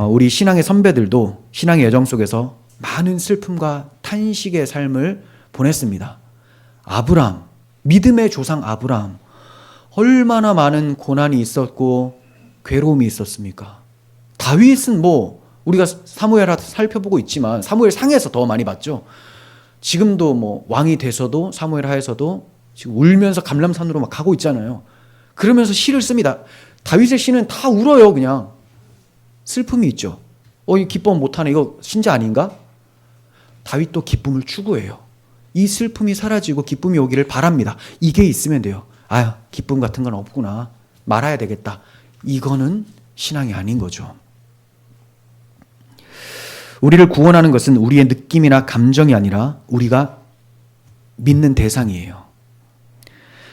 우리 신앙의 선배들도 신앙의 여정 속에서 많은 슬픔과 탄식의 삶을 보냈습니다. 아브람, 믿음의 조상 아브람, 얼마나 많은 고난이 있었고 괴로움이 있었습니까? 다윗은 우리가 사무엘 살펴보고 있지만 사무엘 상에서 더 많이 봤죠. 지금도 왕이 돼서도 사무엘 하에서도 지금 울면서 감람산으로 막 가고 있잖아요. 그러면서 시를 씁니다. 다윗의 시는 다 울어요. 그냥 슬픔이 있죠. 이 기쁨 못하네. 이거 신자 아닌가? 다윗도 기쁨을 추구해요. 이 슬픔이 사라지고 기쁨이 오기를 바랍니다. 이게 있으면 돼요. 기쁨 같은 건 없구나. 말아야 되겠다. 이거는 신앙이 아닌 거죠. 우리를 구원하는 것은 우리의 느낌이나 감정이 아니라 우리가 믿는 대상이에요.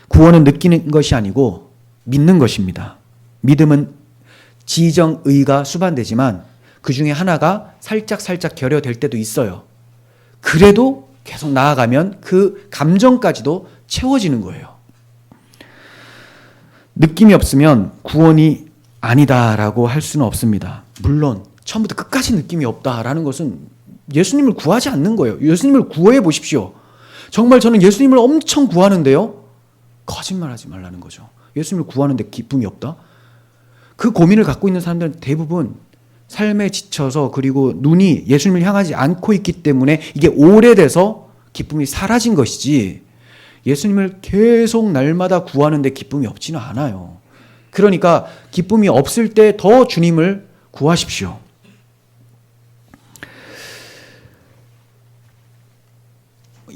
구원은 느끼는 것이 아니고 믿는 것입니다. 믿음은 지정의가 수반되지만 그 중에 하나가 살짝 결여될 때도 있어요. 그래도 계속 나아가면 그 감정까지도 채워지는 거예요. 느낌이 없으면 구원이 아니다라고 할 수는 없습니다. 물론 처음부터 끝까지 느낌이 없다라는 것은 예수님을 구하지 않는 거예요. 예수님을 구해 보십시오. 정말 저는 예수님을 엄청 구하는데요. 거짓말하지 말라는 거죠. 예수님을 구하는데 기쁨이 없다? 그 고민을 갖고 있는 사람들은 대부분 삶에 지쳐서 그리고 눈이 예수님을 향하지 않고 있기 때문에 이게 오래돼서 기쁨이 사라진 것이지 예수님을 계속 날마다 구하는데 기쁨이 없지는 않아요. 그러니까 기쁨이 없을 때 더 주님을 구하십시오.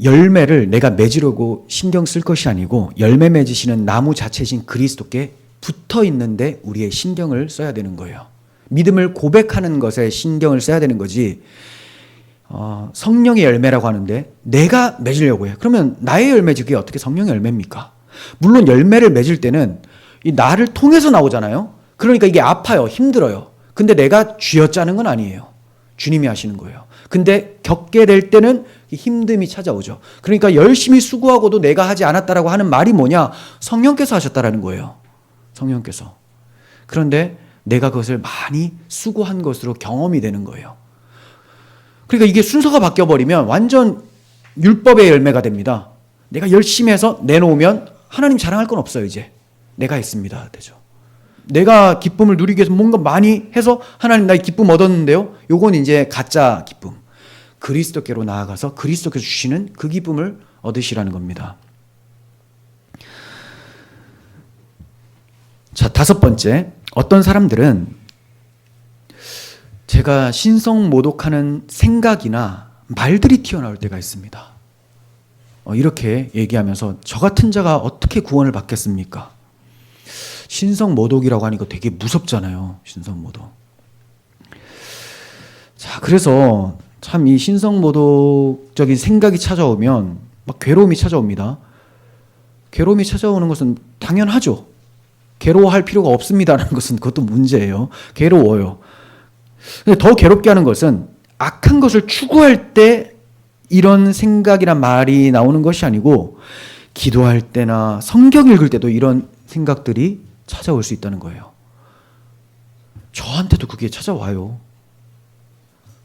열매를 내가 맺으려고 신경 쓸 것이 아니고 열매 맺으시는 나무 자체이신 그리스도께 붙어 있는데 우리의 신경을 써야 되는 거예요. 믿음을 고백하는 것에 신경을 써야 되는 거지. 성령의 열매라고 하는데 내가 맺으려고 해요. 그러면 나의 열매지 그게 어떻게 성령의 열매입니까? 물론 열매를 맺을 때는 이 나를 통해서 나오잖아요. 그러니까 이게 아파요. 힘들어요. 근데 내가 쥐어짜는 건 아니에요. 주님이 하시는 거예요. 근데 겪게 될 때는 힘듦이 찾아오죠. 그러니까 열심히 수고하고도 내가 하지 않았다라고 하는 말이 뭐냐? 성령께서 하셨다라는 거예요. 성령께서. 그런데 내가 그것을 많이 수고한 것으로 경험이 되는 거예요. 그러니까 이게 순서가 바뀌어버리면 완전 율법의 열매가 됩니다. 내가 열심히 해서 내놓으면 하나님 자랑할 건 없어요. 이제 내가 했습니다 되죠. 내가 기쁨을 누리기 위해서 뭔가 많이 해서 하나님 나 기쁨 얻었는데요. 요건 이제 가짜 기쁨. 그리스도께로 나아가서 그리스도께서 주시는 그 기쁨을 얻으시라는 겁니다. 자, 다섯 번째, 어떤 사람들은 제가 신성모독하는 생각이나 말들이 튀어나올 때가 있습니다. 이렇게 얘기하면서 저 같은 자가 어떻게 구원을 받겠습니까? 신성모독이라고 하니까 되게 무섭잖아요. 신성모독. 자, 그래서 참 이 신성모독적인 생각이 찾아오면 막 괴로움이 찾아옵니다. 괴로움이 찾아오는 것은 당연하죠. 괴로워할 필요가 없습니다라는 것은 그것도 문제예요. 괴로워요. 근데 더 괴롭게 하는 것은 악한 것을 추구할 때 이런 생각이나 말이 나오는 것이 아니고 기도할 때나 성경 읽을 때도 이런 생각들이 찾아올 수 있다는 거예요. 저한테도 그게 찾아와요.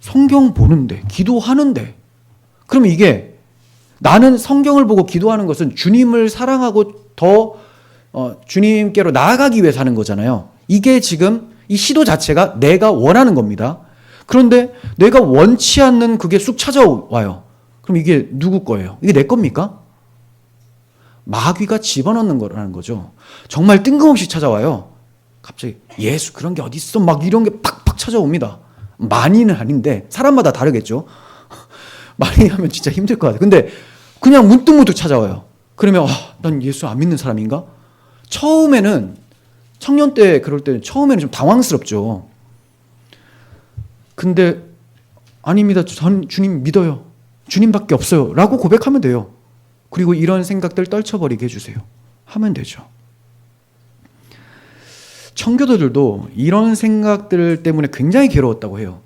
성경 보는데, 기도하는데. 그러면 이게 나는 성경을 보고 기도하는 것은 주님을 사랑하고 더 주님께로 나아가기 위해서 하는 거잖아요. 이게 지금 이 시도 자체가 내가 원하는 겁니다. 그런데 내가 원치 않는 그게 쑥 찾아와요. 그럼 이게 누구 거예요? 이게 내 겁니까? 마귀가 집어넣는 거라는 거죠. 정말 뜬금없이 찾아와요. 갑자기 예수 그런 게 어디 있어? 막 이런 게 팍팍 찾아옵니다. 많이는 아닌데 사람마다 다르겠죠. 많이 하면 진짜 힘들 것 같아요. 근데 그냥 문득문득 찾아와요. 그러면 난 예수 안 믿는 사람인가? 처음에는 청년 때 그럴 때는 처음에는 좀 당황스럽죠. 근데 아닙니다. 전 주님 믿어요. 주님밖에 없어요. 라고 고백하면 돼요. 그리고 이런 생각들 떨쳐버리게 해주세요. 하면 되죠. 청교도들도 이런 생각들 때문에 굉장히 괴로웠다고 해요.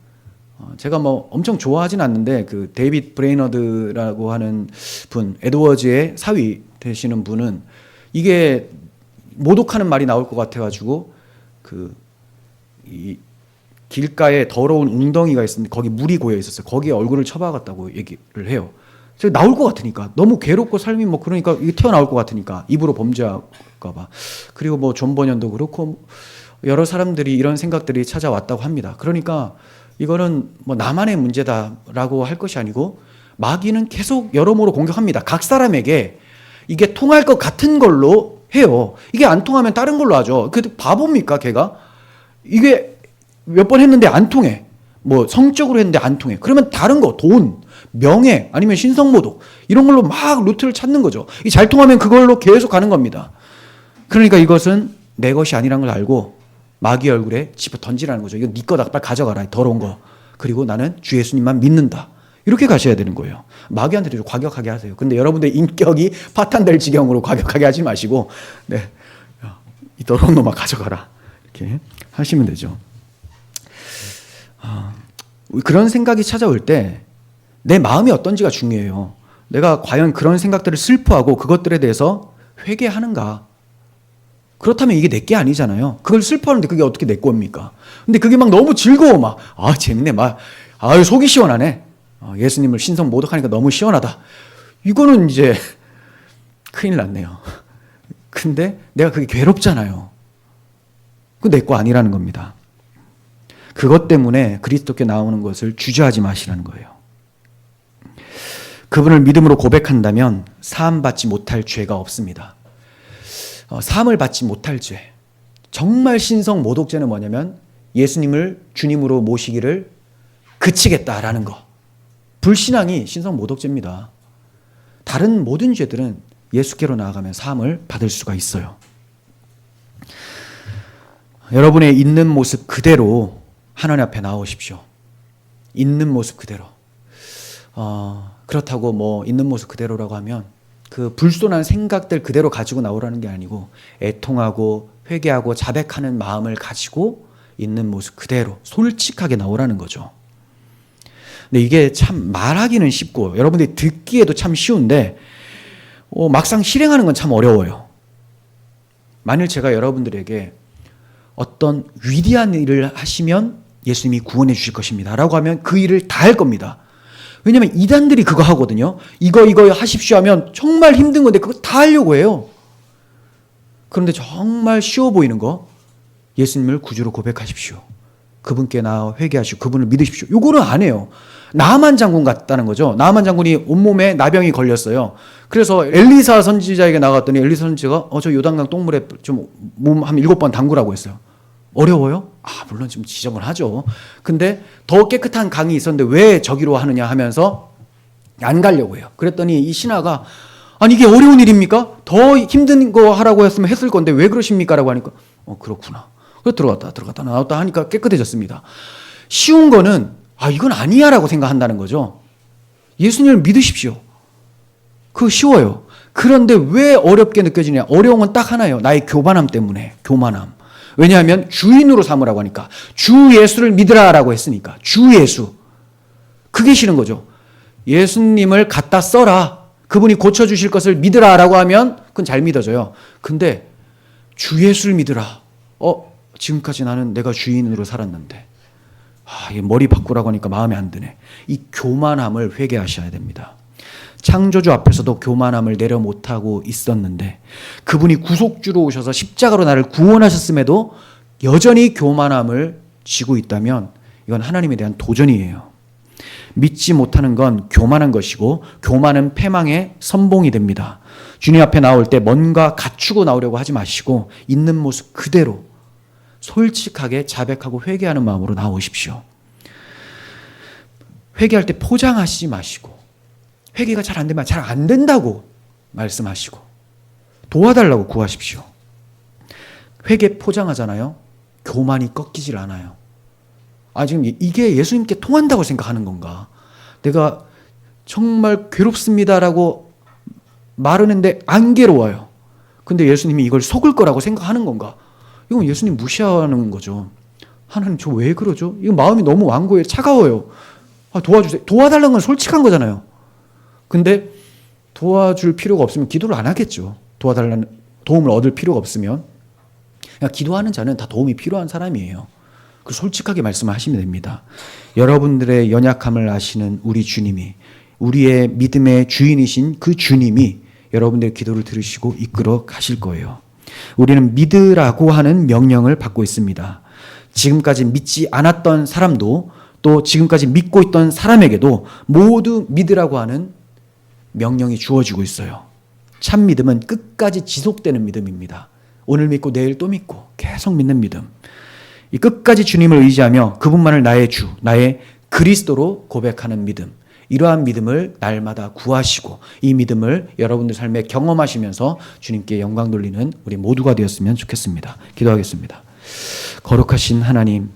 제가 뭐 엄청 좋아하진 않는데 그 데이빗 브레이너드라고 하는 분, 에드워즈의 사위 되시는 분은 이게 모독하는 말이 나올 것 같아가지고 이 길가에 더러운 웅덩이가 있었는데 거기 물이 고여 있었어요. 거기에 얼굴을 쳐박았다고 얘기를 해요. 제가 나올 것 같으니까 너무 괴롭고 삶이 뭐 그러니까 이게 튀어나올 것 같으니까 입으로 범죄할까봐. 그리고 뭐 존 버년도 그렇고 여러 사람들이 이런 생각들이 찾아왔다고 합니다. 그러니까 이거는 뭐 나만의 문제다라고 할 것이 아니고 마귀는 계속 여러모로 공격합니다. 각 사람에게 이게 통할 것 같은 걸로 해요. 이게 안 통하면 다른 걸로 하죠. 그 바보입니까, 걔가? 이게 몇 번 했는데 안 통해. 뭐 성적으로 했는데 안 통해. 그러면 다른 거, 돈, 명예, 아니면 신성모독 이런 걸로 막 루트를 찾는 거죠. 이 잘 통하면 그걸로 계속 가는 겁니다. 그러니까 이것은 내 것이 아니라는 걸 알고 마귀 얼굴에 집어 던지라는 거죠. 이거 네 거다. 빨리 가져가라. 더러운 거. 그리고 나는 주 예수님만 믿는다. 이렇게 가셔야 되는 거예요. 마귀한테도 좀 과격하게 하세요. 근데 여러분들 인격이 파탄될 지경으로 과격하게 하지 마시고, 네, 이 더러운 놈아 가져가라. 이렇게 하시면 되죠. 그런 생각이 찾아올 때 내 마음이 어떤지가 중요해요. 내가 과연 그런 생각들을 슬퍼하고 그것들에 대해서 회개하는가? 그렇다면 이게 내게 아니잖아요. 그걸 슬퍼하는데 그게 어떻게 내 겁니까? 근데 그게 막 너무 즐거워. 막, 재밌네. 막, 속이 시원하네. 예수님을 신성 모독하니까 너무 시원하다. 이거는 이제 큰일 났네요. 근데 내가 그게 괴롭잖아요. 그거 내 거 아니라는 겁니다. 그것 때문에 그리스도께 나오는 것을 주저하지 마시라는 거예요. 그분을 믿음으로 고백한다면 사함받지 못할 죄가 없습니다. 사함을 받지 못할 죄. 정말 신성 모독죄는 뭐냐면 예수님을 주님으로 모시기를 그치겠다라는 거. 불신앙이 신성 모독죄입니다. 다른 모든 죄들은 예수께로 나아가면 사함을 받을 수가 있어요. 여러분의 있는 모습 그대로 하나님 앞에 나오십시오. 있는 모습 그대로. 그렇다고 뭐 있는 모습 그대로라고 하면 그 불손한 생각들 그대로 가지고 나오라는 게 아니고 애통하고 회개하고 자백하는 마음을 가지고 있는 모습 그대로 솔직하게 나오라는 거죠. 근데 이게 참 말하기는 쉽고 여러분들이 듣기에도 참 쉬운데 막상 실행하는 건 참 어려워요. 만일 제가 여러분들에게 어떤 위대한 일을 하시면 예수님이 구원해 주실 것입니다 라고 하면 그 일을 다 할 겁니다. 왜냐하면 이단들이 그거 하거든요. 이거 하십시오 하면 정말 힘든 건데 그거 다 하려고 해요. 그런데 정말 쉬워 보이는 거 예수님을 구주로 고백하십시오. 그분께 나아 회개하시고 그분을 믿으십시오. 요거는 안 해요. 나만 장군 같다는 거죠. 나만 장군이 온몸에 나병이 걸렸어요. 그래서 엘리사 선지자에게 나갔더니 엘리사 선지자가 저 요단강 똥물에 좀 몸 한 7번 담그라고 했어요. 어려워요? 물론 좀 지저분하죠. 근데 더 깨끗한 강이 있었는데 왜 저기로 하느냐 하면서 안 가려고 해요. 그랬더니 이 신하가 아니 이게 어려운 일입니까? 더 힘든 거 하라고 했으면 했을 건데 왜 그러십니까? 라고 하니까 그렇구나. 그래서 들어갔다 나왔다 하니까 깨끗해졌습니다. 쉬운 거는 이건 아니야 라고 생각한다는 거죠. 예수님을 믿으십시오. 그거 쉬워요. 그런데 왜 어렵게 느껴지냐? 어려운 건 딱 하나예요. 나의 교만함 때문에. 교만함. 왜냐하면 주인으로 삼으라고 하니까. 주 예수를 믿으라 라고 했으니까. 주 예수. 그게 싫은 거죠. 예수님을 갖다 써라. 그분이 고쳐주실 것을 믿으라 라고 하면 그건 잘 믿어져요. 근데 주 예수를 믿으라. 지금까지 나는 내가 주인으로 살았는데 이게 머리 바꾸라고 하니까 마음에 안 드네. 이 교만함을 회개하셔야 됩니다. 창조주 앞에서도 교만함을 내려 못하고 있었는데 그분이 구속주로 오셔서 십자가로 나를 구원하셨음에도 여전히 교만함을 지고 있다면 이건 하나님에 대한 도전이에요. 믿지 못하는 건 교만한 것이고 교만은 패망의 선봉이 됩니다. 주님 앞에 나올 때 뭔가 갖추고 나오려고 하지 마시고 있는 모습 그대로 솔직하게 자백하고 회개하는 마음으로 나오십시오. 회개할 때 포장하시지 마시고 회개가 잘 안 되면 잘 안 된다고 말씀하시고 도와달라고 구하십시오. 회개 포장하잖아요. 교만이 꺾이질 않아요. 지금 이게 예수님께 통한다고 생각하는 건가? 내가 정말 괴롭습니다라고 말하는데 안 괴로워요. 근데 예수님이 이걸 속을 거라고 생각하는 건가? 이건 예수님 무시하는 거죠. 하나님 저 왜 그러죠? 이거 마음이 너무 완고해요. 차가워요. 도와주세요. 도와달라는 건 솔직한 거잖아요. 근데 도와줄 필요가 없으면 기도를 안 하겠죠. 도와달라는 도움을 얻을 필요가 없으면. 그냥 기도하는 자는 다 도움이 필요한 사람이에요. 그 솔직하게 말씀하시면 됩니다. 여러분들의 연약함을 아시는 우리 주님이 우리의 믿음의 주인이신 그 주님이 여러분들의 기도를 들으시고 이끌어 가실 거예요. 우리는 믿으라고 하는 명령을 받고 있습니다. 지금까지 믿지 않았던 사람도 또 지금까지 믿고 있던 사람에게도 모두 믿으라고 하는 명령이 주어지고 있어요. 참 믿음은 끝까지 지속되는 믿음입니다. 오늘 믿고 내일 또 믿고 계속 믿는 믿음. 이 끝까지 주님을 의지하며 그분만을 나의 주, 나의 그리스도로 고백하는 믿음. 이러한 믿음을 날마다 구하시고 이 믿음을 여러분들 삶에 경험하시면서 주님께 영광 돌리는 우리 모두가 되었으면 좋겠습니다. 기도하겠습니다. 거룩하신 하나님,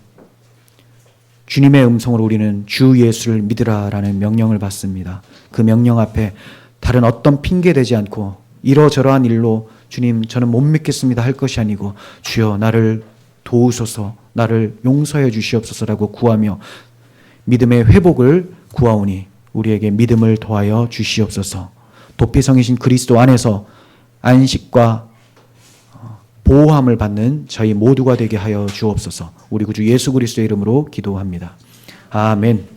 주님의 음성으로 우리는 주 예수를 믿으라라는 명령을 받습니다. 그 명령 앞에 다른 어떤 핑계 대지 않고 이러저러한 일로 주님 저는 못 믿겠습니다 할 것이 아니고 주여 나를 도우소서, 나를 용서해 주시옵소서라고 구하며 믿음의 회복을 구하오니 우리에게 믿음을 더하여 주시옵소서. 도피성이신 그리스도 안에서 안식과 보호함을 받는 저희 모두가 되게 하여 주옵소서. 우리 구주 예수 그리스도의 이름으로 기도합니다. 아멘.